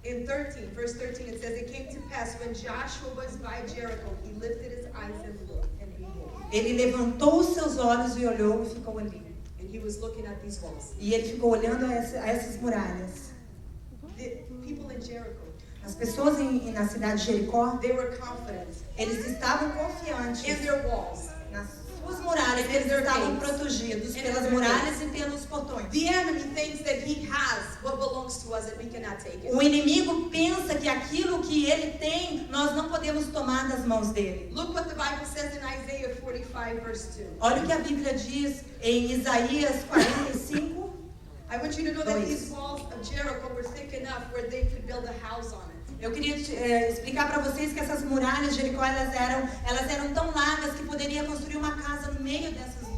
In verse 13, it says, it came to pass when Joshua was by Jericho, he lifted his eyes and looked, and behold. Ele levantou os seus olhos e olhou e ficou ali. And he was looking at these walls. E ele ficou olhando a essas muralhas. The people in Jericho, As pessoas na cidade de Jericó, they were confident eles estavam confiantes in their walls. nas suas muralhas, eles estavam protegidos pelas muralhas e pelos portões. The enemy thinks that he has what belongs to us and we cannot take it. O inimigo pensa que aquilo que ele tem, nós não podemos tomar das mãos dele. Look what the Bible says in Isaiah 45, verse 2. Olha o que a Bíblia diz em Isaías 45. I want you to know that Dois. these walls of Jericho were thick enough where they could build a house on it. Eu queria explicar para vocês que essas muralhas de Jericó, elas eram tão largas que poderia construir uma casa no meio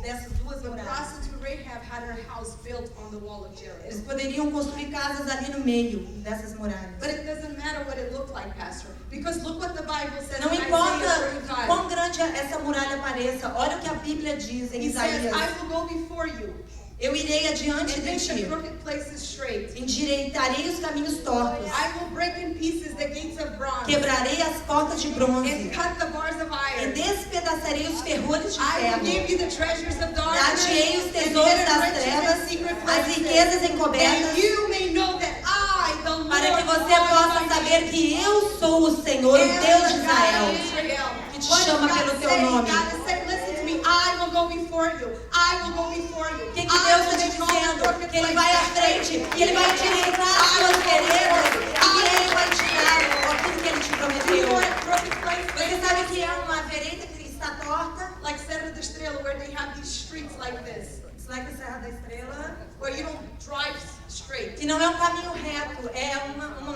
dessas duas The muralhas. prostitute Rahab had her house built on the wall of Jericho. Eles poderiam construir casas ali no meio dessas muralhas. But it doesn't matter what it looked like, Pastor, because look what the Bible says Não in importa Isaiah 35. quão grande essa muralha pareça, olha o que a Bíblia diz em He says, Isaías. I will go before you Eu irei adiante and de make the ti, crooked places straight. endireitarei os caminhos tortos, I will break in pieces the gates of bronze quebrarei as portas de and bronze cut the bars of e iron. despedaçarei os ferrolhos de I will ferro. give you the treasures of darkness Dar-te-ei os and tesouros hidden das riches trevas, and secret as places, riquezas that encobertas, you may know that I, the Lord, para que você God possa Almighty, saber que eu sou o Senhor, o am Deus the de God Israel. of Israel. que te What is chama God pelo teu saying? nome. God is saying, listen to me, I will go before you. I will go before you. O que I Deus will está te make all the dizendo? crooked Que Ele vai à places frente, straight. que Ele vai endireitar as suas veredas, e Ele vai te dar aquilo que Ele te You prometeu. know what crooked place Você is? sabe que é uma vereda que está torta? Like Serra da Estrela, where they have these streets like this, It's like a Serra da Estrela. where you don't drive straight. Que não é um caminho reto, é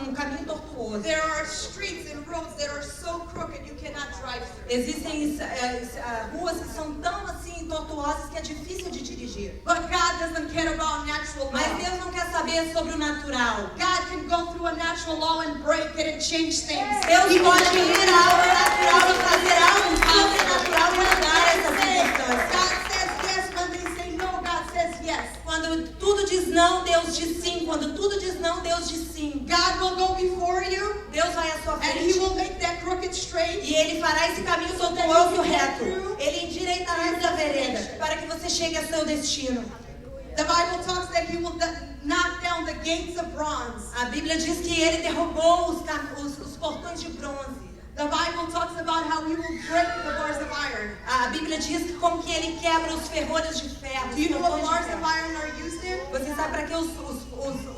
um caminho tortuoso. There are streets and roads that are so crooked you cannot drive through. Existem ruas que são tão assim tortuosas que é difícil de dirigir. But God doesn't care about natural Mas law. Deus não quer saber sobre o natural. God can go through a natural law and break it and change things. Deus He pode can ir do ao it. natural e fazer algo sobrenatural e mudar essa circunstância. God says yes when they say no. God says yes. Quando tudo diz não, Deus diz sim. Quando tudo diz não, Deus diz sim. God will go before you Deus vai à sua and He frente will make that crooked straight. e Ele fará esse caminho tortuoso e reto. Ele endireitará essa vereda para que você chegue ao seu destino. The Bible talks that He will knock down the gates of bronze. A Bíblia diz que Ele derrubou os portões de bronze. The Bible talks about how He will break the bars of iron. A Bíblia diz que como que Ele quebra os ferrolhos de ferro. Do you know what os bars portões de of ferro. iron are used in? Você sabe para que os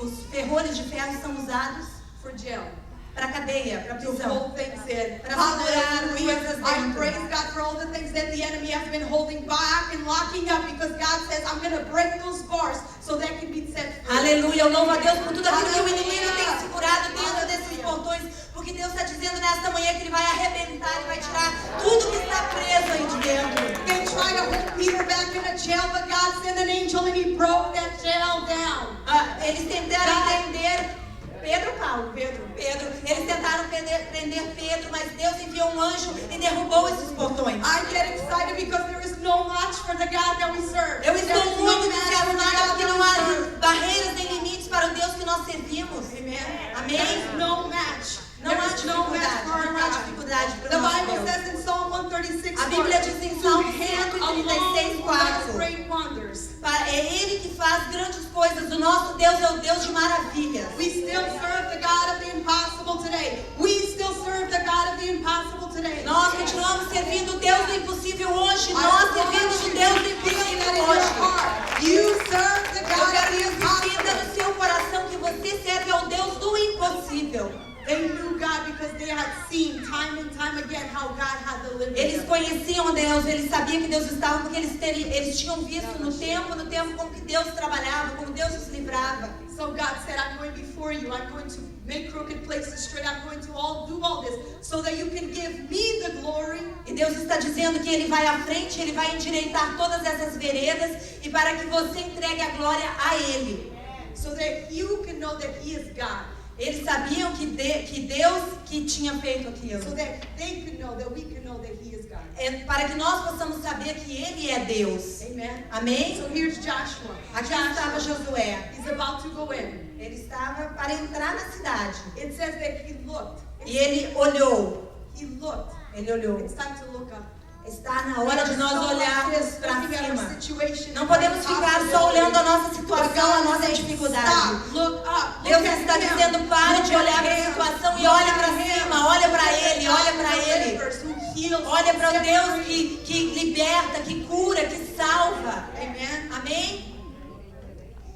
os ferrolhos de ferro são usados for jail. para cadeia, para To prisão. hold things in. Para segurar coisas I dentro. praise God for all the things that the enemy has been holding back and locking up, because God says, I'm going to break those bars so that can be set free. Aleluia, eu louvo a Deus por tudo aquilo que o inimigo tem segurado dentro desses portões, porque Deus está dizendo nesta manhã que Ele vai arrebentar e vai tirar tudo que está preso aí de dentro. They tried to hold Peter back in a jail, but God sent an angel and he broke that jail down. Eles tentaram prender Paulo. Eles tentaram prender Pedro, mas Deus enviou um anjo e derrubou esses portões. I get excited because there is no match for the God that we serve. Eu estou muito entusiasmada porque não há barreiras nem limites para o Deus que nós servimos. Amen. Amém? There's no match. Não há There's no match dificuldade, for our não há God. dificuldade para The o nosso Bible Deus. says in Psalm 136, A Bíblia diz em Salmo 136:4. great wonders. É Ele que faz grandes coisas. O nosso Deus é o Deus de maravilhas. We still serve the God of the impossible today. We still serve the God of the impossible today. Nós continuamos servindo o Deus do impossível hoje. Nós servimos o Deus do impossível hoje. You serve the Eu God of quero the que impossible. sinta no seu coração que você serve ao Deus do impossível. They knew God because they had seen time and time again how God had delivered Eles them. conheciam Deus, eles sabiam que Deus estava, porque eles tinham visto no tempo como que Deus trabalhava, como Deus os livrava. So God said, I'm going before you. I'm going to make crooked places straight. I'm going to do all this so that you can give me the glory. E Deus está dizendo que Ele vai à frente, Ele vai endireitar todas essas veredas e para que você entregue a glória a Ele. So that you can know that He is God. Eles sabiam que Deus que tinha feito aquilo. So that they can know, that we can know that He is God. É para que nós possamos saber que Ele é Deus. Amen. Amém? So here's Joshua. Aqui estava Josué. He's about to go in. Ele estava para entrar na cidade. It says that he looked. E ele olhou. He looked. Ele olhou. It's time to look up. Está na hora de nós olharmos para cima. Não Não podemos ficar só olhando a nossa situação, a nossa dificuldade. Deus está dizendo, pare de olhar para a situação e olha para cima, olha para Ele, olha para Ele. Olha para o Deus que liberta, que cura, que salva. Amen. Amém?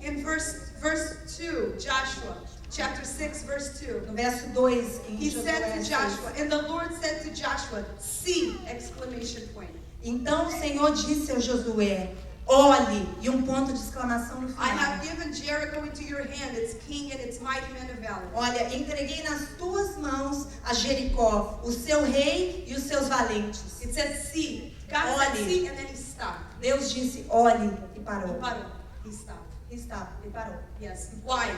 In verse 2, Joshua, chapter 6, verse 2. No verso 2, em He said Josué to 6. Joshua, and the Lord said to Joshua, see, exclamation point. Então o Senhor disse a Josué, olhe, e um ponto de exclamação no I have final. given Jericho into your hand, its king and its mighty men of valor. Olha, entreguei nas tuas mãos a Jericó, o seu rei e os seus valentes. It says see. God said Olhe. see, and then he stopped. Deus disse, olhe, e He parou. parou. He stopped. E parou. Yes. Why?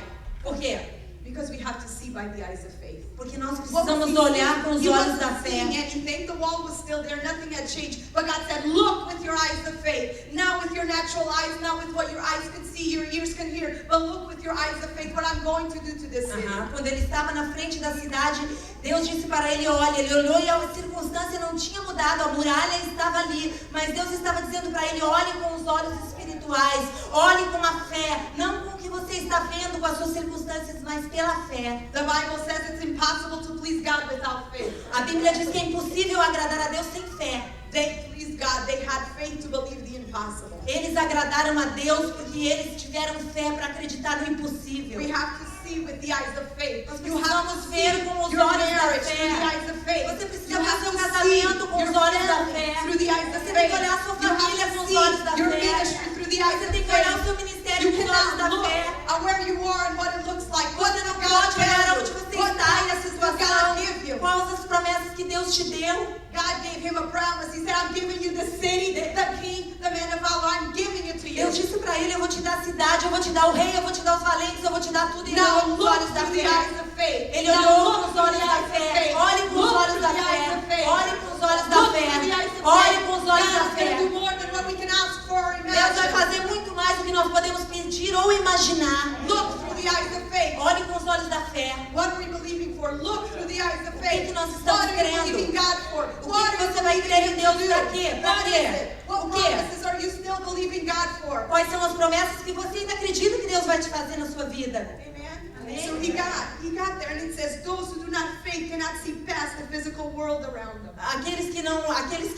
Por quê? Because we have to see by the eyes of faith. Porque nós What was precisamos he olhar seeing? com os He olhos wasn't da seeing fé. anything. The wall was still there. Nothing had changed. But God said, look with your eyes of faith. Not with your natural eyes, not with what your eyes can see, your ears can hear, but look with your eyes of faith what I'm going to do to this city. Quando ele estava na frente da cidade, Deus disse para ele, olha, ele olhou e a circunstância não tinha mudado, a muralha estava ali, mas Deus estava dizendo para ele, olhe com os olhos espirituais, olhe com a fé, não com o que você está vendo com as suas circunstâncias, mas pela fé. The Bible says it's impossible to please God without faith. A Bíblia diz que é impossível agradar a Deus sem fé. They pleased God. They had faith to believe the impossible. Eles agradaram a Deus porque eles tiveram fé para acreditar no impossível. We have to see with the eyes of faith. Nós You have precisamos to ver see com os your olhos da marriage fé. through the eyes of faith. Você precisa You ver have seu to casamento see com your os olhos da family fé. through the eyes of Você tem faith. que olhar sua You have família to com os see olhos da your fé. ministry through the eyes Você of tem que olhar o faith. seu ministério You com os olhos da cannot look fé. at where you are and what it looks like. What Você did não God pode olhar tell onde you? você What está e a promises did God situação. give you? Quais as promessas que Deus te deu? God gave him a promise. He said, I'm giving you the city, the king, the man of valor. I'm giving it to you. Deus disse para ele, eu vou te dar a cidade, eu vou te dar o rei, eu vou te dar os valentes, eu vou te dar tudo. E ele Now olhou com os look olhos da through the fé. eyes of faith. Ele Now olhou look com os through olhos the da eyes of fé. faith. Olhe com os Look olhos through da the eyes of fé. faith. Olhe com os olhos da Look fé. through the eyes of Olhe faith. com os olhos da God is going to do fé. more than what we can ask for or Deus vai imagine. fazer muito mais do que nós podemos pedir ou imaginar. Look through the eyes of faith. Olhe com os olhos da fé. What are we believing for? Look through the eyes of O faith. que nós estamos What are you crendo? believing God for? O What que are you você vai believing crer em Him Deus to do? para quê? Para What quê? is it? What O quê? promises are you still believing God for? Quais são as promessas que você ainda acredita que Deus vai te fazer na sua vida? Amen. Amen. So he got there, and it says, those who do not faith cannot see past the physical world around them. Aqueles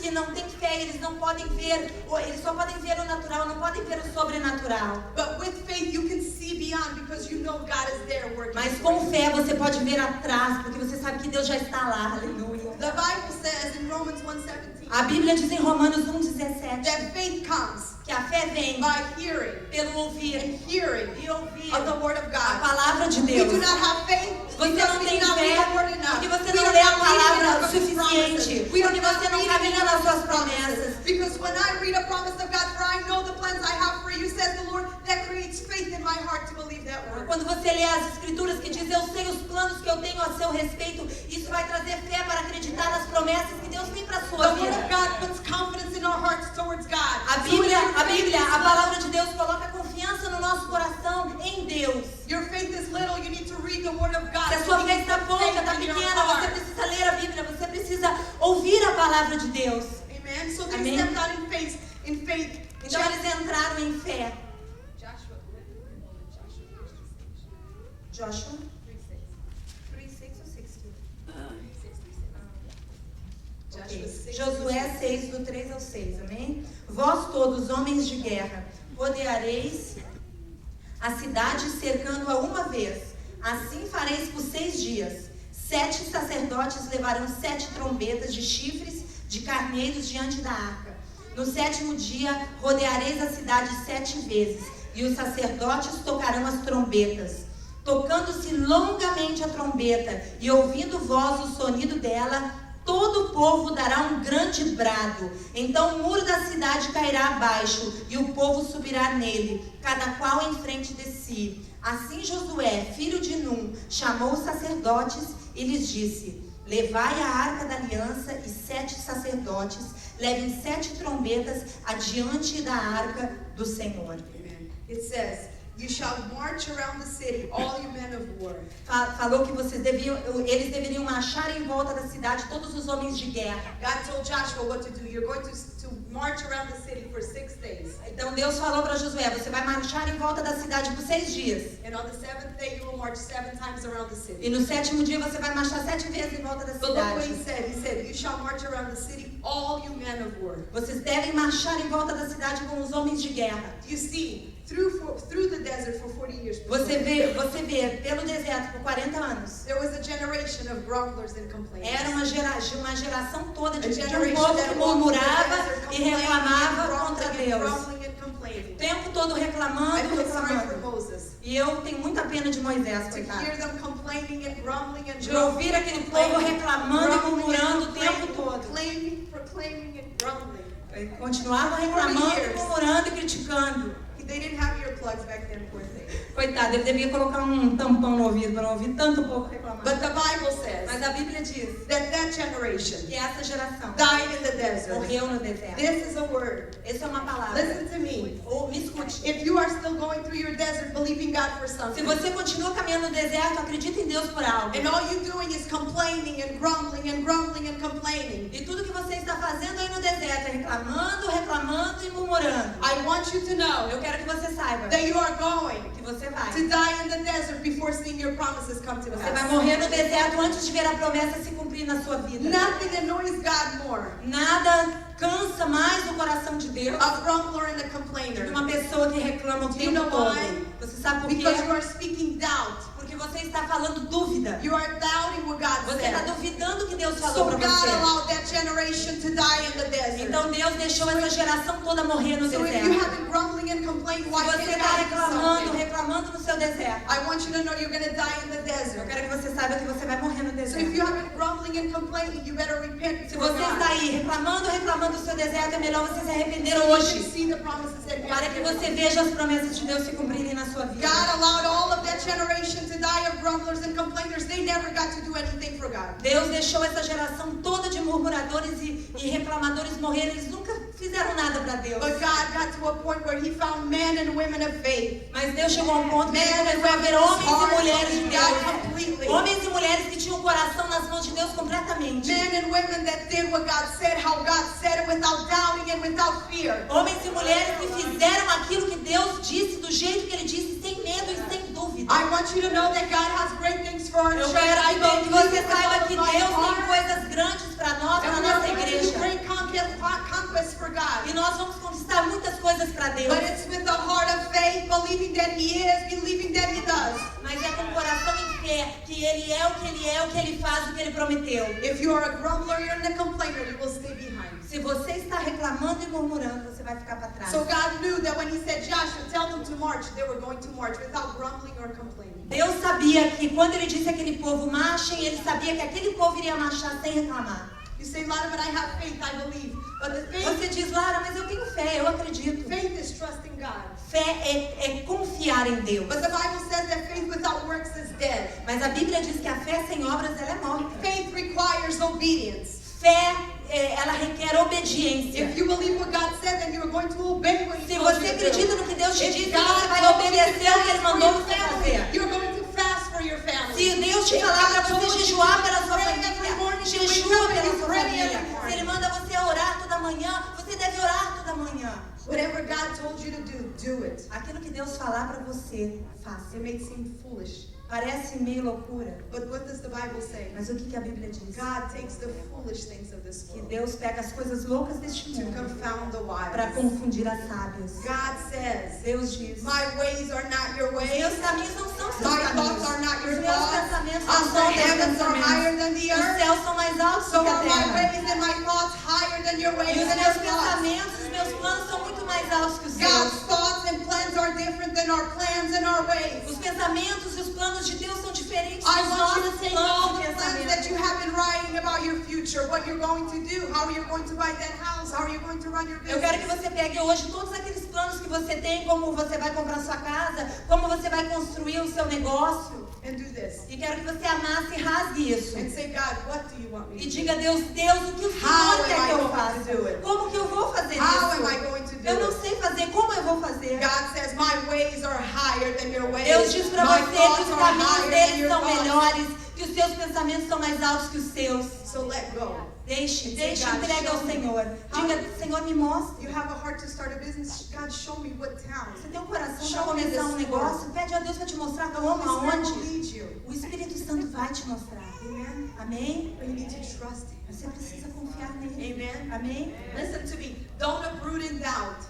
que não têm fé, eles não podem ver, eles só podem ver o natural, não podem ver o sobrenatural. But with faith, you can see beyond because you know know God is there working. Mas for com you. fé você pode ver atrás, porque você sabe que Deus já está lá. Aleluia. The Bible says in Romans 1:17 A Bíblia diz em Romanos 1,17 that faith comes que a fé vem by hearing pelo ouvir and hearing e ouvir of the Word of a God. palavra de We Deus. do not have faith Você because não we tem do not read the Word fé enough. porque você We não are lê a not reading palavra enough o of His suficiente, promises. We are porque not você não reading caminha enough nas of suas His promises. promessas. Because when I read a promise of God, for I know the plans I have for you, says the Lord, that creates faith in my heart to believe that word. Quando você lê as escrituras que diz eu sei os planos que eu tenho a seu respeito, isso vai trazer fé para acreditar nas promessas que Deus tem para a sua The Word of vida. God puts confidence in our hearts towards God. A So Bíblia, your faith is a little. palavra de Deus coloca confiança no nosso coração em Deus. Your faith is little, you need to read the Word of God. Se a So sua you fé can está put pouca, faith está in your pequena, você heart. precisa ler a Bíblia, você precisa ouvir a palavra de Deus. Amen. So they Amém. stepped out in faith. In faith. Então eles entraram em fé. Joshua 3:6 ou 6:2? Ok. Josué 6, do 3 ao 6, amém? Vós todos, homens de guerra, rodeareis a cidade cercando-a uma vez. Assim fareis por 6 dias. 7 sacerdotes levarão 7 trombetas de chifres de carneiros diante da arca. No 7º dia rodeareis a cidade 7 vezes, e os sacerdotes tocarão as trombetas. Tocando-se longamente a trombeta e ouvindo voz o sonido dela, todo o povo dará um grande brado. Então o muro da cidade cairá abaixo e o povo subirá nele, cada qual em frente de si. Assim Josué, filho de Num, chamou os sacerdotes e lhes disse: levai a arca da aliança e 7 sacerdotes, levem 7 trombetas adiante da arca do Senhor. Amen. It says, you shall march around the city, all you men of war. Falou que eles deveriam marchar em volta da cidade, todos os homens de guerra. God told Joshua what to do. You're going to march around the city for 6 days. Então Deus falou para Josué: você vai marchar em volta da cidade por 6 dias. And on the 7th day, you will march 7 times around the city. E no 7º dia você vai marchar 7 vezes em volta da But look what cidade. he said. He said, you shall march around the city, all you men of war. Vocês devem marchar em volta da cidade com os homens de guerra. You see, through the desert for 40 years. Você vê pelo deserto por 40 anos. There was a generation of grumblers and complainers. Era uma geração toda de um generation povo that que walked through the murmurava desert e complaining and reclamava grumbling contra and Deus. grumbling and complaining. O tempo todo I reclamando, feel sorry for reclamando. Moses. E eu tenho muita pena de Moisés, To coitado. hear them complaining and grumbling and De ouvir aquele povo reclamando e murmurando o tempo todo. Proclaiming and grumbling. Continuavam reclamando, murmurando e criticando. They didn't have earplugs back then, poor thing. Coitado, ele devia colocar um tampão no ouvido para não ouvir tanto povo reclamar. But the Bible says Mas a Bíblia diz that generation que essa geração died in the desert. morreu no deserto. This is a word. Essa é uma palavra. Listen to me. Ou me escute. If you are still going through your desert believing God for Se something, você continua caminhando no deserto, acredita em Deus por algo. and all you're doing is complaining and grumbling and grumbling and complaining, E tudo que você está fazendo aí no deserto é reclamando, reclamando e murmurando. I want you to know Eu quero que você saiba that you are going que você vai. to die in the desert before seeing your promises come to Você vai pass. morrer no deserto antes de ver a promessa se cumprir na sua vida. Nothing annoys God more. Nada cansa mais o coração de Deus A grumbler and a de complainer. uma pessoa que reclama o Do you know tempo todo. why? Você sabe por Because you quê? are speaking doubt. Porque você está falando dúvida. You are doubting what God Você está said. duvidando o que Deus So falou God para você. allowed that generation to die in the desert. Então Deus deixou essa geração toda morrer no So if you deserto. have been grumbling and complaining, Se why você can't está God do reclamando, something? reclamando no seu deserto, I want you to know you're going to die in the eu desert. quero que você saiba que você vai morrer no So if deserto. you have been grumbling and complaining, you better repent Se before você está God. aí reclamando do seu deserto, é melhor você se arrepender So you hoje, can see the promises that para que você veja as promessas de Deus se cumprirem na sua vida. God allowed all of that generation to die of grumblers and complainers. They never got to do anything for God. Deus deixou essa geração toda de murmuradores e reclamadores morrer. Eles nunca fizeram nada para Deus. But God got to a point where He found men and women of faith. Mas Deus chegou a um ponto que Ele Men and começou a ver women homens e mulheres de believing God Deus. completely. Homens e mulheres que tinham o coração nas mãos de Deus completamente. Men and women that did what God said, how God said it, without doubting and without fear. Homens e mulheres que fizeram aquilo que Deus disse, do jeito que Ele disse, sem medo e sem dúvida. I want you to know that God has great things for our Eu church. quero I que believe você with saiba all que of my Deus tem heart. coisas grandes para nós, para And a we are nossa going to do igreja. great conquest for God. E nós vamos conquistar muitas coisas para Deus. But it's with a heart of faith, believing that He is, believing that He does. que ele é o que ele é, o que ele faz, o que ele prometeu. If you are a grumbler, you're a complainer, you will stay behind. Se você está reclamando e murmurando, você vai ficar para trás. So God knew that when he said, Joshua, tell them to march, they were going to march without grumbling or complaining. Deus sabia que quando ele disse aquele povo marchem, ele sabia que aquele povo iria marchar sem reclamar. You say, Lara, but I have faith, I believe. But the faith, Você diz, Lara, mas eu tenho fé, eu acredito. faith is trusting God. Fé é confiar em Deus. But the Bible says that faith without works is dead. Mas a Bíblia diz que a fé sem obras ela é morta. Faith requires obedience. Fé, ela requer obediência. If you believe what God said, then you are going to obey what he Se told você you to acredita do. no que Deus te If disse, God você vai told you to obedecer o que Ele fast for mandou your você family, fazer. you're going to fast for your family. Se Deus te If falar God para told você you jejuar to pela sua pray família, every morning, you wake jejua up and pela you sua pray família. every Se morning. Ele manda você orar toda manhã, você deve orar toda manhã. Whatever God told you to do it. Aquilo que Deus falar para você, faça. It may seem foolish, Parece meio loucura, but what does the Bible say? mas o que a Bíblia diz? God takes the foolish things of this Que world Deus pega as coisas loucas deste to mundo confound the para wise. confundir as sábias. God says, Deus diz: my ways are not your ways. meus caminhos não são seus My caminhos. thoughts are not your Os meus thoughts. pensamentos As não the são teus heavens are higher pensamentos. than the Os earth, céus são mais altos so do que a are my terra. ways and my thoughts higher than your ways E os and meus your thoughts. pensamentos, os meus planos são muito mais altos que os God's seus. thoughts and plans are different than our plans and our ways. Os pensamentos e os planos de Deus são diferentes I dos want you nossos to take all planos the e plans that pensamentos. you have been writing about your future, what you're going to do, how you're going to buy that house, how you're going to run your Eu quero que business. você pegue hoje todos aqueles planos que você tem, como você vai comprar sua casa, como você vai construir o seu negócio. And do this. E quero que você amasse e rasgue isso. And say, God, what do you want me E to do? diga a Deus, Deus, o que o How Senhor am quer I que eu going to faça? do it? Como que eu vou fazer How am I isso? going to do Eu não it? sei fazer, como eu vou fazer? God says, my ways are higher than your ways. Deus diz para My você que thoughts os are caminhos higher than deles your são thoughts. melhores, que os seus pensamentos são mais altos que os seus. So let go. Deixe, God, entregue ao show me. Senhor. Diga, Senhor, me mostre. You have a heart to start a business. God, show me what town. Você tem um coração para Show me começar um this negócio? Pede a Deus para te mostrar como, Holy Spirit will aonde. lead you. O Espírito Santo vai te mostrar. Amen. Amém? But you need to trust Him. Você precisa confiar nele. Amen. Amém? Listen to me. Don't uproot in doubt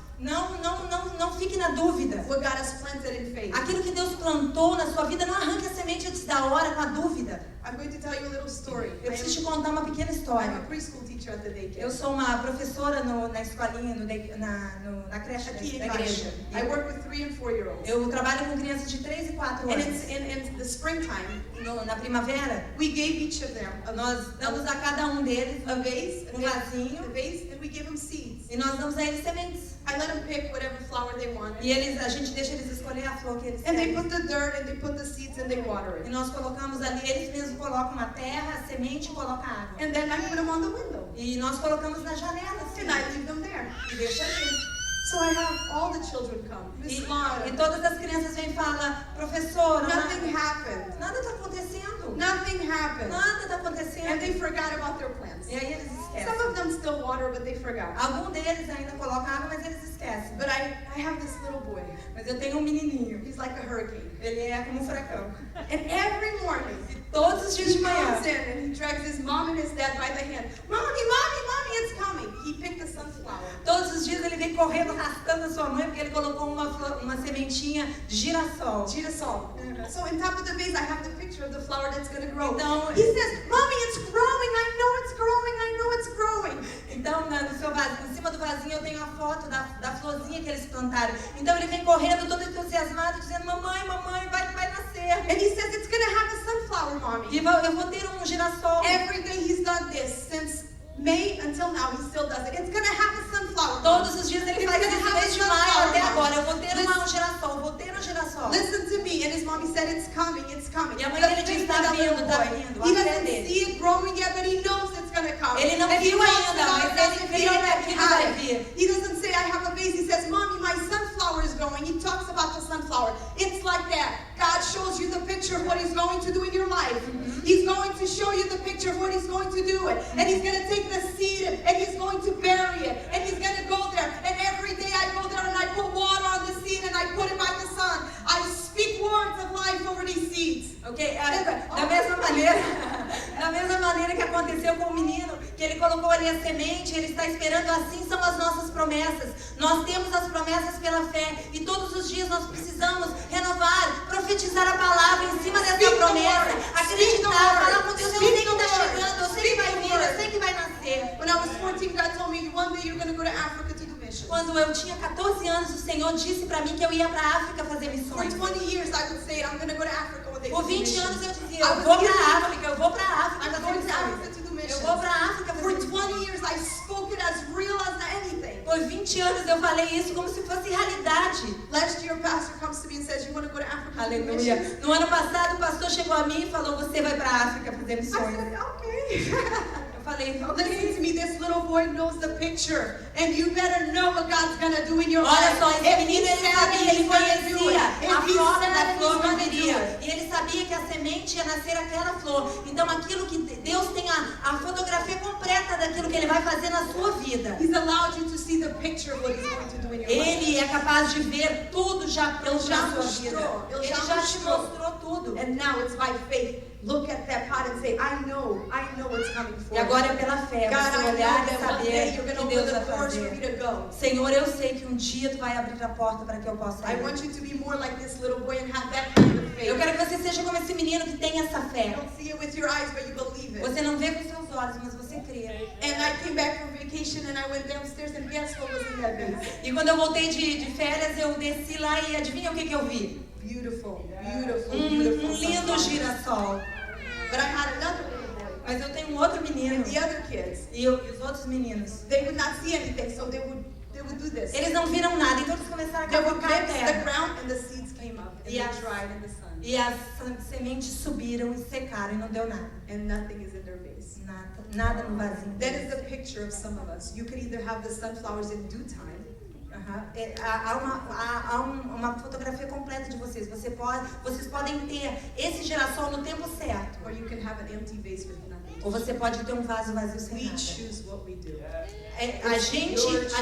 Não fique na dúvida. what God has planted in faith. Aquilo que Deus plantou na sua vida, não arranque a semente antes da hora com a dúvida. I'm going to tell you a little story. Eu preciso te contar uma pequena I'm história. a preschool teacher at the daycare. Eu sou uma professora na escolinha, na creche Aqui da em igreja. I work with 3 and 4-year-olds. Eu trabalho com crianças de 3 e 4 And anos. it's in the springtime, Na primavera, we gave each of them nós damos a cada um deles a vase, um vasinho and we give them seeds. e nós damos a eles sementes. I let them pick whatever flower they want. E a gente deixa eles escolher a flor que eles And they querem. put the dirt and they put the seeds and they water E it. nós colocamos ali, eles mesmos colocam a terra, a semente e colocam a água. And then I put them on the window. E nós colocamos na janela, assim, And I leave them there. e deixa ali. So I have all the children come. Miss E Lara, todas as crianças vêm e falam, professora, nothing happened. nada está acontecendo. Nothing happened. Nada está And acontecendo. they forgot about their plans. E aí eles Some esquecem. of them still water, but they forgot. Algum deles ainda coloca água, mas eles esquecem. But I have this little boy. Mas eu tenho um menininho. He's like a hurricane. Ele é como um furacão. And every morning, Todos os dias de he manhã. comes in and he drags his mom and his dad by the hand. Mommy, mommy, mommy, it's coming. He picked a sunflower. Todos os dias ele vem correndo, arrastando a sua mãe, porque ele colocou uma sementinha de girassol. Girasol. So on top of the vase, I have the picture of the flower that's going to grow. Então, He says, Mommy, it's growing. I know it's growing. I know it's growing. então no seu vasinho, em cima do vasinho eu tenho a foto da florzinha que eles plantaram. Então ele vem correndo, todo entusiasmado, dizendo, mamãe, vai nascer. And he says, it's going to have a sunflower, Mommy. E eu vou ter um girassol. Every day he's done this since May until now. He still does it. It's going to have a sunflower. Todos os dias ele faz isso desde maio até agora. Eu vou ter Listen. um girassol, Listen to me. And his mommy said, it's coming, it's coming. E a mãe The dele diz, faith tá of that vindo, little tá boy. vindo. He A fé doesn't dele. see it growing yet, but he knows it's going to come. Ele não And he viu talks ainda, about mas it as ele if crê he que already aquilo had vai it. vir. He doesn't say, I have a vase. He says, Mommy, my sunflower is growing. He talks about the sunflower. It's like that. God shows you the picture of what he's going to do in your life. He's going to show you the picture of what he's going to do. And he's going to take the seed and he's going to bury it. And he's going to go there. And every day I go there and I put water on the seed and I put it by the sun. I speak words of life over these seeds. Ok? Da mesma maneira que aconteceu com o menino, que ele colocou ali a semente, ele está esperando, assim são as nossas promessas. Nós temos as promessas pela fé e todos os dias nós precisamos renovar, profetizar a palavra em cima dessa promessa. you you're going to go to Africa to do missions. Quando eu tinha 14 anos, o Senhor disse para mim que eu ia para a África fazer For missões. 20 years I would say I'm going to go to Africa one day Por to do 20 anos missions. eu dizia, eu vou para a África, eu vou para a África I'm fazer going to Africa missões. to do Eu missions. vou para a África For fazer missões. 20 years I spoke it as real as anything. Por 20 anos eu falei isso como se fosse realidade. Last year, pastor comes to me and says, "You want to go to Africa to do missions?" Aleluia. No ano passado, o pastor chegou a mim e falou, você vai para a África fazer I missões. said, "Okay." Eu falei, Listen ok. to me, this little boy knows the picture, and you better know what God's gonna do in your Olha life. só, esse If menino, he ele said it, sabia, ele he's gonna do conhecia it. a If he forma said da it, flor he's que gonna do viria. it. E ele sabia que a semente ia nascer aquela flor. Então, aquilo que Deus tem a fotografia completa daquilo que Ele vai fazer na sua vida. He's allowed you to see the picture of what he's going to do in your life. Ele é capaz de ver tudo já pronto já na sua vida. mostrou, ele Ele já já te mostrou. mostrou tudo. And now it's by faith. Look at that pot and say, I know what's coming E for agora me. é pela fé, God, você I know olhar e that one day saber you're que going to Deus open vai the doors for me fazer. to go. Senhor, eu sei que um dia Tu vai abrir a porta para que eu possa I ir. want you to be more like this little boy and have that kind of faith. Eu quero que você seja como esse menino que tem essa You fé. don't see it with your eyes, but you believe it. Você não vê com seus olhos, mas você crê. And I came back from vacation and I went downstairs and guess what was in that vase? E quando eu voltei de férias, eu desci lá e adivinha o que eu vi? Beautiful, beautiful, Um beautiful. lindo sunflowers. girassol. But I had another little boy. Mas eu tenho um outro menino. And the other kids, E os outros meninos. they would not see anything, so they would do this. Eles não viram nada, então eles começaram a They would cavocar a mix the terra. ground and the seeds came up and they Yes. dried in the sun. E as sementes subiram e secaram e não deu nada. And nothing is in their vase. Nada no vasinho. That is the picture of some of us. You could either have the sunflowers in due time, Aham. Há uma fotografia completa de vocês. Vocês podem ter esse girassol no tempo certo. or you can have an empty vase with nothing. Ou você pode ter um vaso vazio sem We nada. choose what we do. A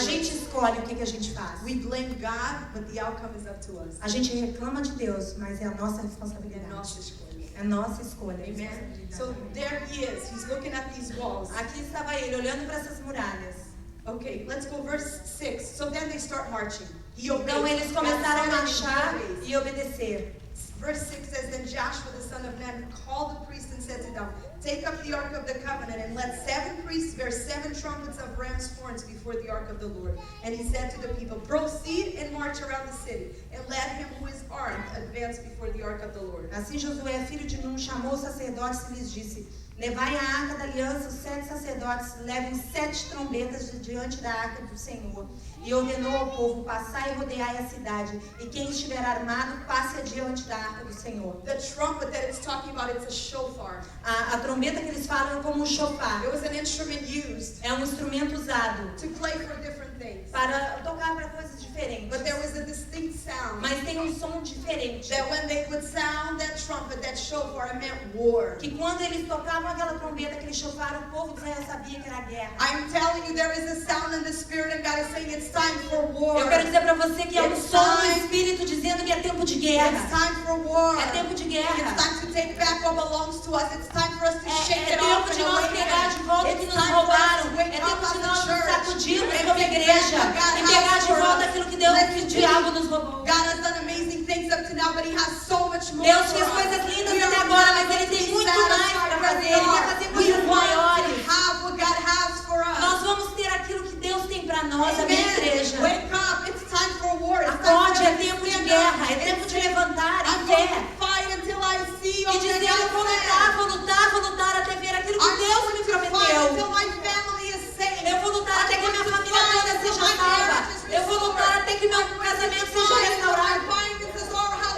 gente escolhe o que a gente faz. We blame God, but the outcome is up to us. A gente reclama de Deus, mas é a nossa É responsabilidade. nossa escolha. É nossa escolha. é Amen. responsabilidade. So there he is. He's looking at these walls. Aqui estava ele olhando para essas muralhas. Okay, let's go verse 6. So then they start marching. He obeyed. Então eles God começaram a said it, he marchar obeys. e obedecer. Verse 6 says, Then Joshua the son of Nun called the priests and said to them, Take up the ark of the covenant, and let 7 priests bear 7 trumpets of ram's horns before the ark of the Lord. And he said to the people, Proceed and march around the city, and let him who is armed advance before the ark of the Lord. Assim Josué, filho de Nun, chamou os sacerdotes e lhes disse: Levai a arca da aliança, os 7 sacerdotes levem 7 trombetas diante da arca do Senhor. E ordenou ao povo: Passai e rodeai a cidade, e quem estiver armado, passe adiante da arca do Senhor. The trumpet that it's talking about, it's a shofar. A trombeta que eles falam é como um chofar. It was an instrument used É um instrumento usado to play for different things. para tocar para coisas diferentes. But there was a distinct sound. Mas tem um som diferente. That when they would sound that trumpet, that shofar, it meant war. Que quando eles tocavam aquela trombeta, aquele chofar, o povo de Israel sabia que era guerra. I'm telling you, there is a sound in the spirit, and God is saying it's time for war. Eu quero dizer para você que é um It's som no time. Espírito dizendo que é tempo de It's guerra. time for war. É tempo de guerra. It's time to take back what belongs to us. It's time for us to shake É it off tempo and de nós awaken. pegar de volta o que It's nos time for us roubaram. to É wake up tempo as de a nós nos church sacudirmos and como take back igreja what God e has pegar de for volta us. aquilo que Deus, que o diabo nos roubou. God has done amazing things up to now, but He has so much more Deus for fez us. coisas lindas We até are agora, not mas Ele going to tem be muito mais satisfied para where fazer. we Ele quer are. fazer We coisas want maiores. to have what God has for us. Nós vamos ter aquilo que Deus tem para nós, a minha Amen. igreja. Wake up. It's time for war. It's time Acorde, for é us to tempo de stand guerra, up é tempo and de say, levantar I'm em going fé. to fight until I see all E that dizer, God eu vou lutar até ver aquilo que I'm Deus going me to fight prometeu. until my family is saved. Eu vou lutar até que a minha família toda seja salva. Eu vou lutar até que meu casamento seja restaurado.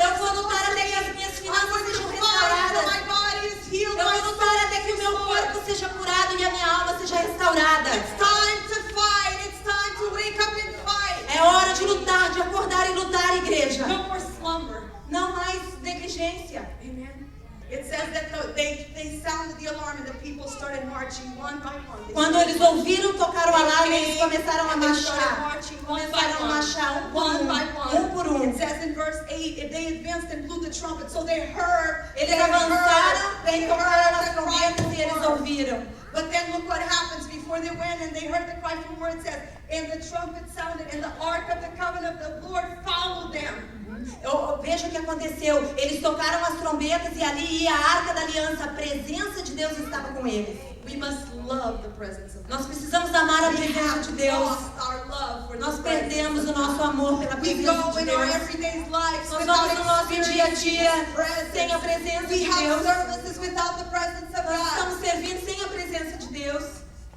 Eu vou lutar até que as minhas finanças sejam restauradas. Eu vou lutar até que o meu corpo seja curado e a minha alma seja restaurada. It's time to fight. It's time to wake up and fight. É hora de lutar, de acordar e lutar, igreja. No more slumber. Não mais negligência. Amen. It says that they sounded the alarm and the people started marching one by one. Quando eles ouviram tocar o alarme, eles começaram a And they started marchar. marching one by Começaram a one. marchar One by one. um por um. It says in verse 8, if they advanced and blew the trumpet, so they heard. Eles avançaram, They tocaram as heard the cry trombetas for e eles war. ouviram. But then look what happens before they went and they heard the cry for war. It says, and the trumpet sounded and the ark of the covenant of the Lord followed them. Veja o que aconteceu. Eles tocaram as trombetas e ali ia a Arca da Aliança. A presença de Deus estava com eles. We must love the presence of God. Nós precisamos amar a presença de Deus. Our love for Nós the presence perdemos of o nosso God. amor pela We presença go de in our Deus. everyday lives Nós without vamos no nosso dia a experiencing dia His presence. sem a presença We de have Deus. services without the presence of Nós God. estamos servindo sem a presença de Deus.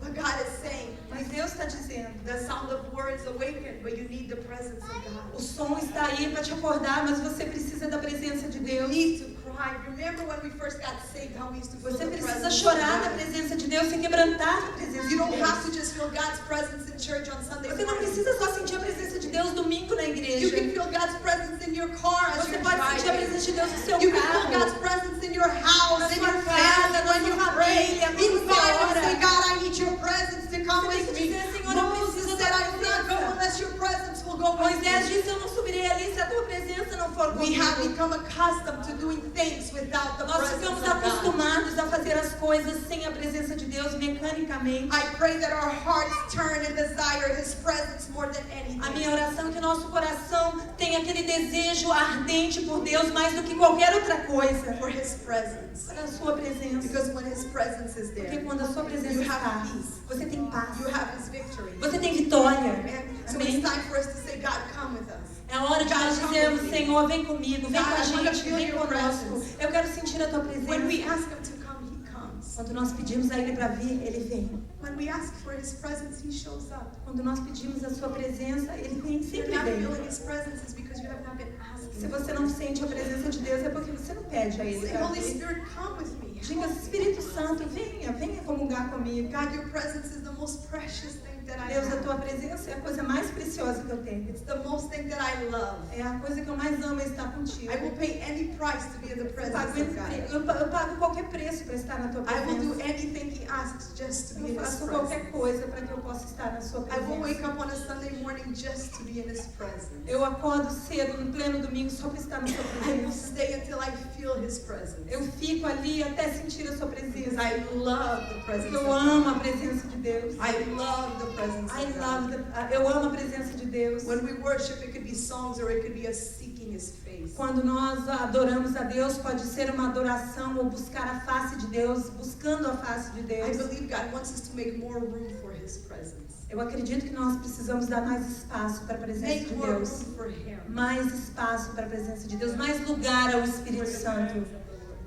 But God is saying, Mas Deus está dizendo. the sound of words awaken, but you need the presence of God. O som está aí para te acordar, mas você precisa da presença de You Deus. need to cry. Remember when we first got saved, how we used to feel Você the precisa presence chorar of na God. presença de Deus, se quebrantar na presença de You don't Deus. have to just feel God's presence in church on Sunday Você não morning. precisa só sentir a presença de Deus domingo na You igreja. can feel God's presence in your car as Você you're pode sentir a driving. presença de Deus no seu You can feel God's carro. presence in your house, Na in sua your casa, family, na when you sua pray. família, quando você Invite and ora. say, God, I need your presence to come Você tem with que me. dizer, Senhor, eu Moses preciso said, da I will not go presença. unless your presence will go with Moisés me. disse, eu não subirei ali se a tua presença não for We have comigo. become accustomed to doing things without the Nós presence ficamos of God. acostumados a fazer as coisas sem a presença de Deus mecanicamente. I pray that our hearts turn and desire His presence more than A anything. minha oração é que o nosso coração tenha aquele desejo ardente por Deus mais do que qualquer outra coisa. For His presence. Para a sua presença. Because when His presence is Porque there, quando a sua presença you está, have peace. você tem paz. You have His victory. Você tem vitória. Amen. So Amém. it's time for us to say, God, come with us. É a hora de nós dizermos, Senhor, vem comigo, vem com a God, I wanna gente, feel vem your conosco. presence. Eu quero sentir a tua When we presença. ask Him to come, He comes. Quando nós pedimos a Ele para vir, Ele vem. When we ask for His presence, He shows up. Quando nós pedimos a sua presença, Ele vem, If you're sempre not vem. feeling His presence, it's because you have not been asking. Se você não sente a presença de Deus, é porque você não pede a Ele Say, para Holy vir. Spirit, come with me. Diga, Espírito Santo, venha comungar comigo. God, your presence is the most precious thing that I Deus, a have. tua presença é a coisa mais preciosa que eu tenho. It's the most thing that I love. É a coisa que eu mais amo é estar contigo. I will pay any price to be in the Eu presence pago, of God. eu pago qualquer preço para estar na tua I will do presença. anything He asks just to be Eu in His faço qualquer presence. coisa para que eu possa estar na sua I will wake presença. up on a Sunday morning just to be in His presence. Eu acordo cedo, no pleno domingo, só para estar na sua I will presença. stay until I feel His presence. Eu fico ali até sentir a sua presença. Because I love the presence Porque of eu God. amo a presença de Deus. I love the presence I of God. eu amo a presença de Deus. When we worship, it could be songs or it could be us seeking His face. Quando nós adoramos a Deus, pode ser uma adoração ou buscar a face de Deus, buscando a face de I Deus. believe God wants us to make more room for His presence. Eu acredito que nós precisamos dar mais espaço para a presença Make de more room Deus. for Him. Mais espaço para a presença de Deus, mais lugar ao Espírito Santo,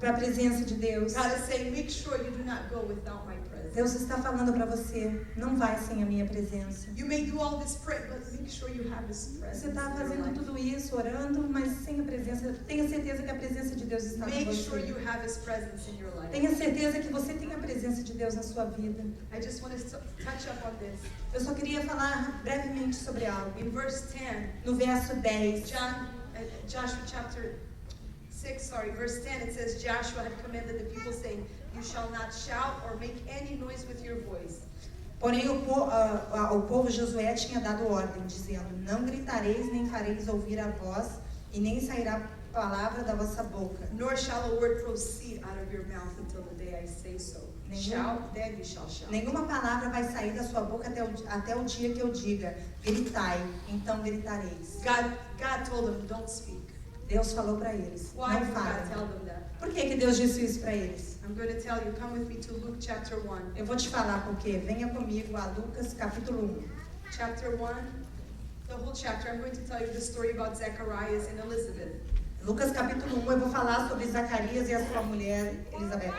para a presença de Deus. God is saying, make sure you do not go without my presence. Deus está falando para você, não vai sem a minha presença. You may do all this prayer, but make sure you have His presence. Você está in your fazendo life. tudo isso, orando, mas sem a presença. Tenha certeza que a presença de Deus está com Make sure you você. have His presence in your life. Tenha certeza que você tem a presença de Deus na sua vida. I just want us to touch up on this. Eu só queria falar brevemente sobre algo. In verse 10, No verso 10, Joshua chapter 6, verse 10, it says, Joshua had commanded the people, saying, you shall not shout or make any noise with your voice. porém o povo Josué tinha dado ordem, dizendo, não gritareis, nem fareis ouvir a voz, e nem sairá palavra da vossa boca. Nor shall a word proceed out of your mouth until the day I say so. Shout, then you shall shout. Nenhuma palavra vai sair da sua boca até o dia que eu diga, gritai, então gritareis. God told them, don't speak. Deus falou para eles, Why não did God falem. tell them that? Por que Deus disse isso para eles? I'm going to tell you, come with me to Luke chapter 1. Eu vou te falar por quê. Venha comigo a Lucas capítulo 1. Chapter 1, the whole chapter, I'm going to tell you the story about Zacharias and Elizabeth. Lucas capítulo 1, eu vou falar sobre Zacarias e a sua mulher Elizabeth.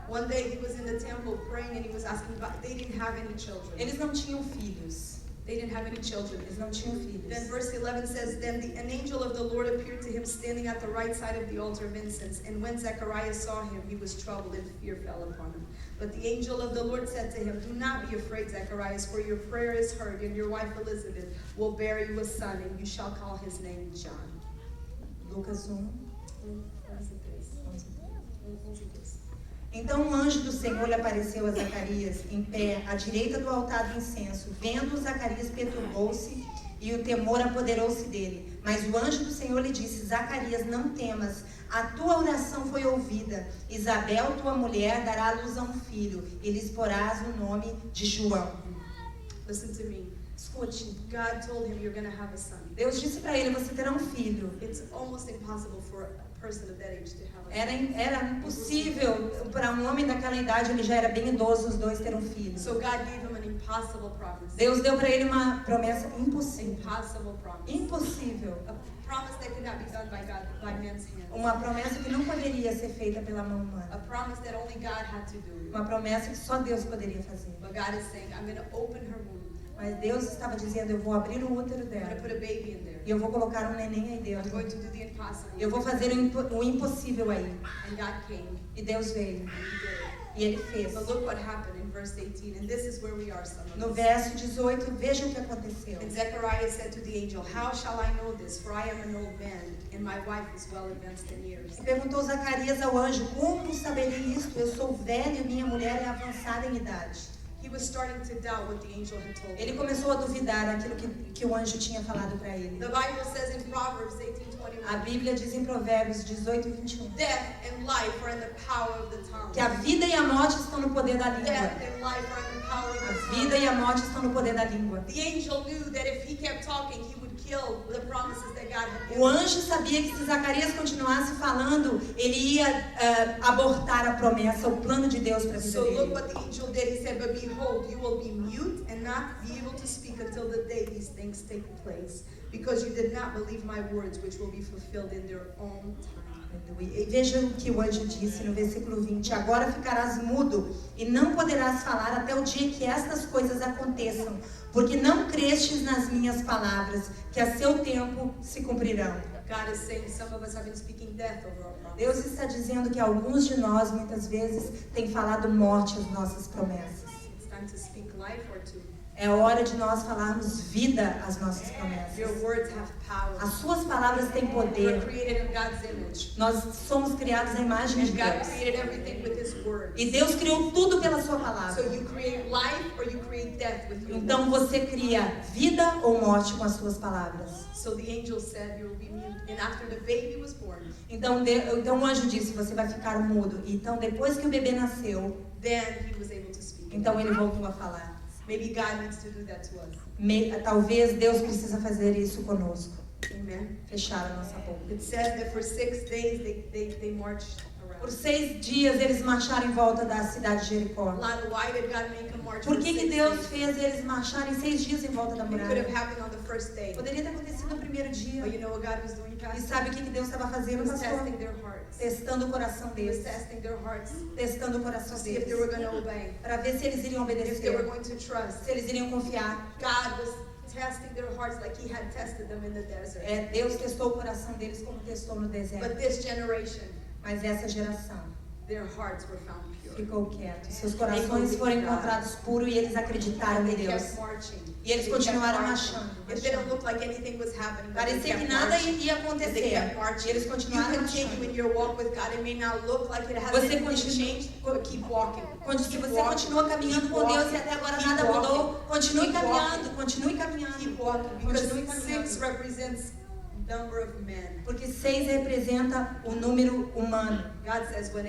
One day he was in the temple praying and he was asking God, they didn't have any children. Eles não tinham filhos. They didn't have any children. Eles não tinham filhos. Then verse 11 says, then an angel of the Lord appeared to him standing at the right side of the altar of incense. And when Zacharias saw him, he was troubled and fear fell upon him. But the angel of the Lord said to him, do not be afraid, Zacharias, for your prayer is heard, and your wife Elizabeth will bear you a son, and you shall call his name John. Lucas 1. Então um anjo do Senhor lhe apareceu a Zacarias, em pé, à direita do altar do incenso. Vendo Zacarias, perturbou-se e o temor apoderou-se dele. Mas o anjo do Senhor lhe disse, Zacarias, não temas, a tua oração foi ouvida. Isabel, tua mulher, dará à luz a um filho, e lhes porás o nome de João. Listen to me. Escute, God told him, you're going to have a son. Deus disse para ele, você terá um filho. It's almost impossible for a person of that age to have a Era, son. era impossível para um homem daquela idade, ele já era bem idoso, os dois ter um filho. So God gave him an impossible promise. Deus deu para ele uma promessa impossível. Impossible promise. Impossível. A promise that could not be done by God, by man's hand. Uma promessa que não poderia ser feita pela mão A humana. promise that only God had to do. Uma promessa que só Deus poderia fazer. But God is saying, I'm going to open her womb. Mas Deus estava dizendo, eu vou abrir o útero I'm going dela. to put a baby in there. E eu vou colocar um neném aí I'm dentro. going to do the impossible. Eu vou fazer o impossível aí. And God came. E Deus veio. And he did it. E Ele fez. But look what happened in verse 18. And this is where we are, some No of us. verso 18, veja o que aconteceu. And Zechariah said to the angel, how shall I know this? For I am an old man, and my wife is well advanced in years. E perguntou Zacarias ao anjo, como saberei isto? Eu sou velho e minha mulher é avançada em idade. He was starting to doubt what the angel had told Ele him. começou a duvidar aquilo que o anjo tinha falado para ele. The Bible says in Proverbs A 18:21, Bíblia diz em Provérbios 18 e 21 death and life are in the power of the tongue. que a vida e a morte estão no poder da língua. Death and life are in the power of A the vida tongue. e a morte estão no poder da língua. The angel knew that if he kept talking, he would kill the promises that God had O given. anjo sabia que se Zacarias continuasse falando, ele ia abortar a promessa, o plano de Deus para a vida So look dele. what the angel did. He said, but behold, you will be mute and not be able to speak until the day these things take place, because you did not believe my words, which will be fulfilled in their own time. E veja o que o anjo disse no versículo 20. Agora ficarás mudo e não poderás falar até o dia que estas coisas aconteçam, porque não crestes nas minhas palavras, que a seu tempo se cumprirão. God is saying some of us have been speaking death over our promises. Deus está dizendo que alguns de nós, muitas vezes, têm falado morte às nossas promessas. It's time to speak life or to. É hora de nós falarmos vida às nossas Your promessas. words have power. As suas palavras têm We're poder. created in God's image. Nós somos criados à imagem de And God Deus. created everything with His words. E Deus criou tudo pela sua So palavra. you create life or you create death with your Então words. você cria vida ou morte com as suas palavras. So the angel said you will be mute. And after the baby was born, Então o anjo disse, você vai ficar mudo. Então depois que o bebê nasceu, then he was able to speak. então ele voltou a falar. Maybe God needs to do that to us. Talvez Deus precisa fazer isso conosco. Amen. Fechar a nossa boca. It says that for 6 days they marched Por around. 6 dias eles marcharam em volta da cidade de Jericó. Lana, why did God make them march Por for que 6 Deus days? fez eles marcharem 6 dias em volta da It could have muralha? happened on the first day. Poderia ter acontecido no primeiro dia. But you know what God was doing, E Pastor? sabe o que Deus estava He fazendo, was pastor? testing their hearts. Testando o coração He was deles. testing their hearts Testando o to coração see if they were deles. going to obey, Para ver se eles iriam if they were obedecer. going to trust. Se eles iriam confiar. God was testing their hearts like He had tested them in the desert. Deus testou o coração deles como testou no But deserto. this generation, Mas essa geração their hearts were found pure. ficou quieta. Seus corações foram encontrados puros e eles acreditaram em They Deus. kept marching. E eles They kept continuaram marching. marchando. It didn't look like anything was happening, but they Parecia que kept nada marching. ia They acontecer. kept E marching. eles You continuaram continue in marchando. your walk with God. It may not look like it has Você anything continua- changed, but keep walking. Se Keep você walking. continua caminhando Keep com Deus walking. e até agora Keep nada walking. mudou, continue Keep caminhando, walking. continue caminhando. Keep walking, because Continue caminhando. 6 represents number of men. Porque 6 representa o número humano. God says when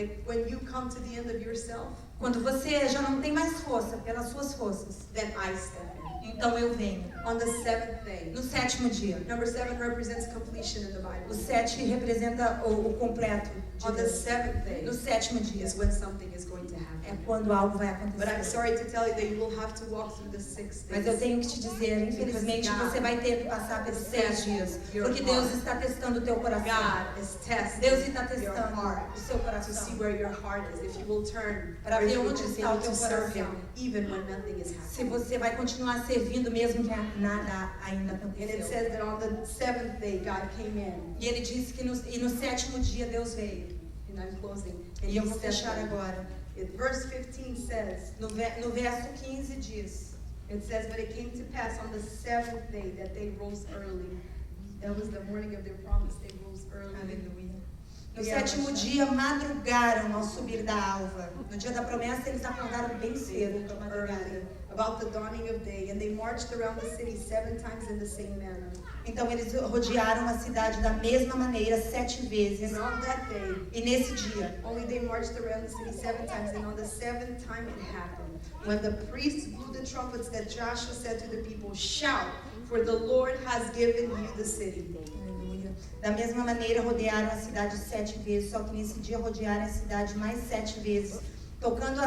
you come to the end of yourself, Quando você já não tem mais força pelas suas forças, then I step in. então eu venho. On the 7th day, No 7º dia. number 7 represents completion in the Bible. O 7 representa o completo de On the Deus. 7th day No 7º dia is when something is going to é happen. quando algo vai But I'm acontecer. sorry to tell you that you will have to walk through the 6 Mas eu days. tenho que te dizer, infelizmente, você vai ter que passar pelos 6 dias. Porque Deus está testando o teu coração. God is testing Deus está your testando heart o seu to see coração. where your heart is. If you will turn, Para or if ver you will onde está o continue teu to serve Him, coração. even when nothing is Se happening. você vai continuar servindo mesmo que nada ainda And it aconteceu. says that on the 7th day, God came in. E ele disse que no 7º dia Deus veio. And I'm closing. And E eu He vou stepped fechar in. agora. Verse 15 says, No verso 15 diz: it says, but it came to pass on the 7th day that they rose early. That was the morning of their promise. They rose early. Aleluia. No sétimo dia, madrugaram ao subir da alva. No dia da promessa, eles acordaram bem cedo para madrugar. About the dawning of day, and they marched around the city 7 times in the same manner. Então eles rodearam a cidade da mesma maneira 7 vezes. And on that day, E nesse dia, only they marched around the city 7 times, and on the 7th time it happened, when the priests blew the trumpets, that Joshua said to the people, "Shout, for the Lord has given you the city." aleluia, da mesma maneira rodearam a cidade 7 vezes, só que nesse dia rodearam a cidade mais 7 vezes, tocando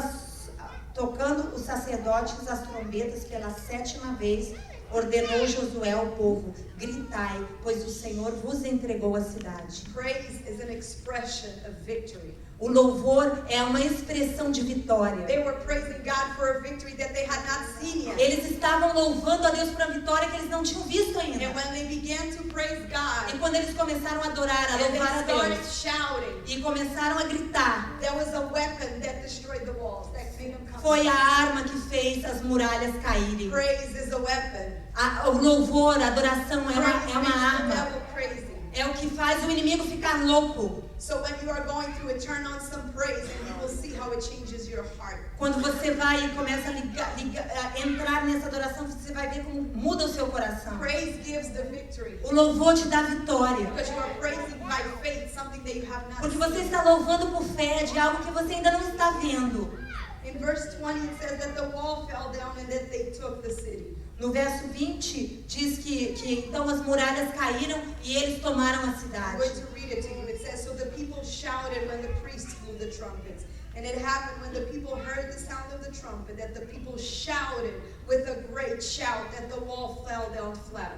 os sacerdotes as trombetas, pela 7ª vez ordenou Josué ao povo: gritai, pois o Senhor vos entregou a cidade. Praise is an expression of victory. O louvor é uma expressão de vitória. They were praising God for a victory that they had not seen yet. Eles estavam louvando a Deus por uma vitória que eles não tinham visto ainda. And when they began to praise God, E quando eles começaram a adorar, a and they louvar a started Deus, shouting, e começaram a gritar, there was a weapon that destroyed the walls, that made them come. foi a arma que fez as muralhas caírem. Praise is a weapon. O louvor, a adoração é Praise uma makes the arma. devil crazy. É o que faz o inimigo ficar louco. So when you are going through it, turn on some praise and you will see how it changes your heart. Quando você vai e começa a entrar nessa adoração, você vai ver como muda o seu coração. Praise gives the victory. O louvor te dá vitória. Because you are praising by faith something that you have not Porque seen. você está louvando por fé de algo que você ainda não está vendo. In verse 20 it says that the wall fell down and that they took the city. No verso 20 diz que então as muralhas caíram e eles tomaram a I'm cidade. going to read it to you. It says, so the people shouted when the priests blew the trumpets. And it happened when the people heard the sound of the trumpet, that the people shouted with a great shout, that the wall fell down flat.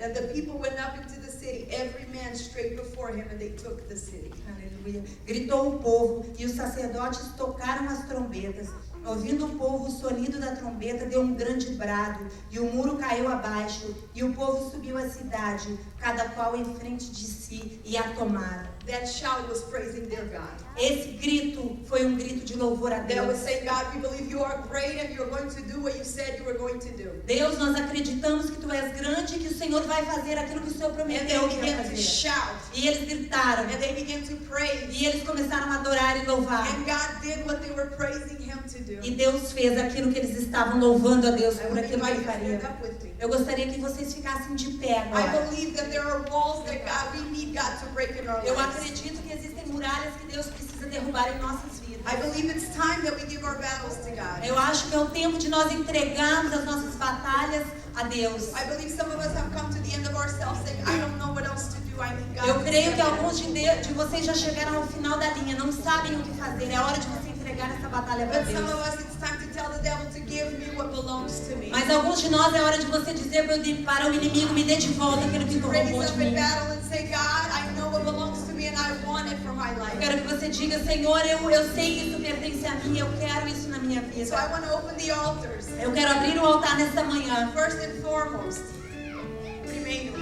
And the people went up into the city, every man straight before him, and they took the city. Aleluia. Gritou o povo e os sacerdotes tocaram as trombetas. Ouvindo o povo o sonido da trombeta, deu um grande brado, e o muro caiu abaixo, e o povo subiu a cidade, cada qual em frente de si, e a tomaram. That shout was praising their God. Esse grito foi um grito de louvor a That was Deus. saying, God, we believe you are great and you're going to do what you said you were going to do. Deus, nós acreditamos que Tu és grande e que o Senhor vai fazer aquilo que o Senhor And prometeu they que ia began to fazer. shout. E eles gritaram, And they began to praise. e eles começaram a adorar e louvar. And God did what they were praising him to do. E Deus fez aquilo que eles estavam louvando a Deus I por would aquilo que invite Ele you to stand faria. up with me. Eu gostaria que vocês ficassem de pé I agora. believe that there are walls that we need God to break in our Eu lives. acredito que existem muralhas que Deus precisa derrubar em nossas vidas. I believe it's time that we give our battles to God. Eu acho que é o tempo de nós entregarmos as nossas batalhas a Deus. I believe some of us have come to the end of ourselves saying, I don't know what else to do. I need God Eu to creio que step in. alguns de vocês já chegaram ao final da linha, não sabem o que fazer. É hora de você entregar essa batalha para But some Deus. of us, it's time to tell the devil to give me what belongs to me. Mas alguns de nós é hora de você dizer para o inimigo: me dê de volta aquilo que tu Raise roubou de up in mim. battle and say, God, I know what belongs to me and I want it for my Eu life. quero que você diga: Senhor, eu sei que isso pertence a mim, eu quero isso na minha So I vida. want to open the altars. Eu quero abrir o altar nesta manhã. First and foremost,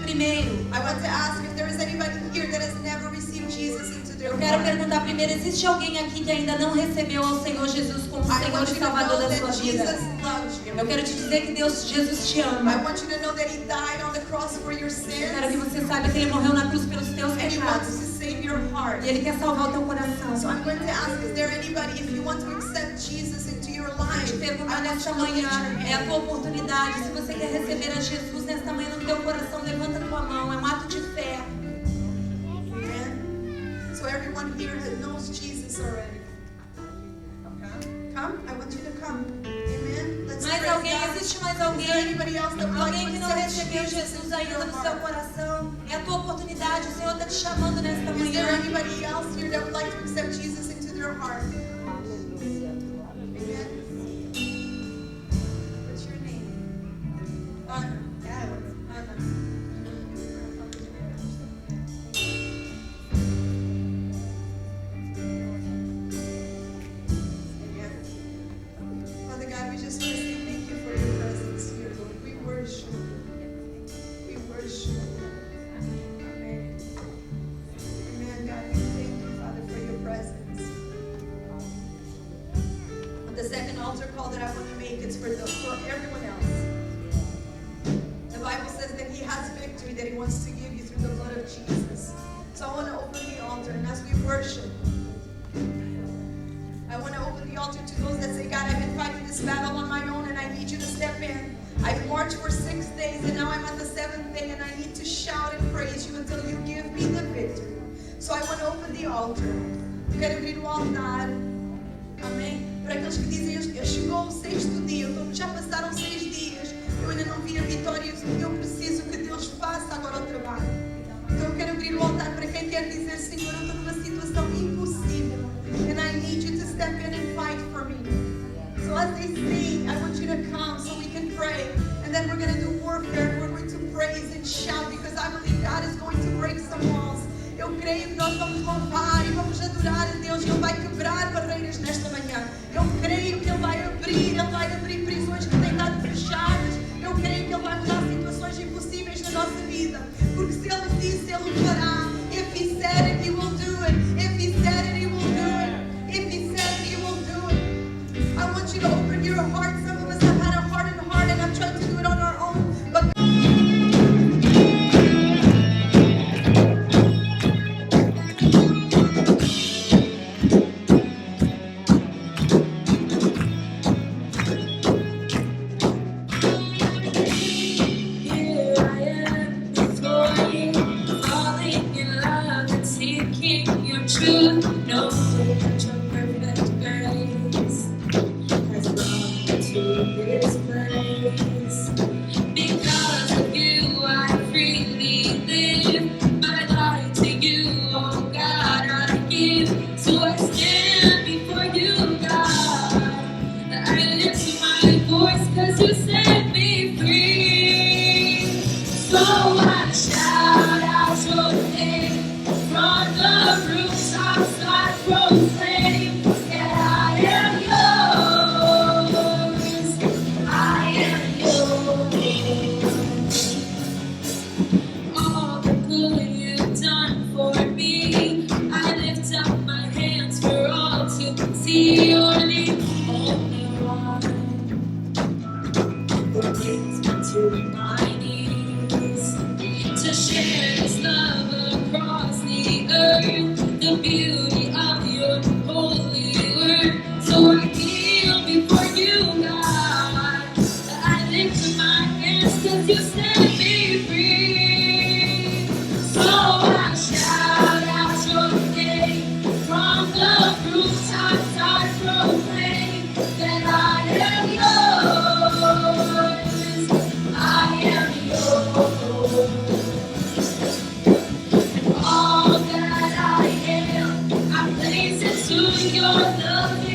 Primeiro, I want to ask if there is anybody here that has never received Jesus into their eu quero heart. perguntar primeiro: existe alguém aqui que ainda não recebeu ao Senhor Jesus como I Senhor want e you to Salvador know da sua that vida? Jesus loves you. Eu quero te dizer que Jesus te I ama. want you to know that He died on the cross for your Eu quero que sins você saiba que Ele morreu na cruz pelos teus and He wants pecados. to save your heart. E Ele quer salvar o teu coração. So I'm going to ask, is there anybody, if you want to accept Jesus into your life, Te perguntar I want nesta you to lift manhã, your é a hand. tua oportunidade. Se você quer receber a Jesus nesta manhã no teu coração, levanta a tua mão. É um ato de fé. Amen. So everyone here that knows Jesus already. Come, I want you to come. Amen. Let's Mas praise alguém, God. existe mais Is there alguém? anybody else that would like Alguém to que não accept recebeu Jesus Jesus into ainda your no seu heart? coração. É a tua oportunidade. O Senhor está te chamando nesta Is there manhã. anybody else here that would like to accept Jesus into their heart? Amen. What's your name? Anna. Anna. Father God, we just want to say thank you for your presence here, Lord. We worship you. We worship you. Amen. Amen, God. We thank you, Father, for your presence. And the second altar call that I want to make is for everyone else. The Bible says that He has victory that He wants to give you through the blood of Jesus. So I want to open the altar. altar, and as we worship, I want to open the altar to those that say, God, I've been fighting this battle on my own and I need you to step in. I've marched for 6 days and now I'm at the 7th day and I need to shout and praise you until you give me the victory. So I want to open the altar. Eu quero abrir o altar. Amém? Para aqueles que dizem, chegou o 6º dia, então já passaram 6 dias, eu ainda não vi a vitória, eu preciso que Deus faça agora o trabalho. Então eu quero abrir o altar para quem quer dizer, Senhor, eu estou numa situação impossível. And I need you to step in and fight for me. So as they sing, I want you to come so we can pray. And then we're going to do warfare. We're going to praise and shout because I believe God is going to break some walls. Eu creio que nós vamos louvar e vamos adorar a Deus. Ele vai quebrar barreiras nesta manhã. Eu creio que Ele vai abrir prisões que têm estado fechadas. Eu creio que Ele vai mudar situações impossíveis na nossa vida. Porque se Ele disse, Ele o fará. If He said it, He will do it. If He said it, He will do it. If He said it, He will do it. I want you to open your heart. Some of us have had a hardened heart and have tried to do it on our own. But all that I am, I place it to your love.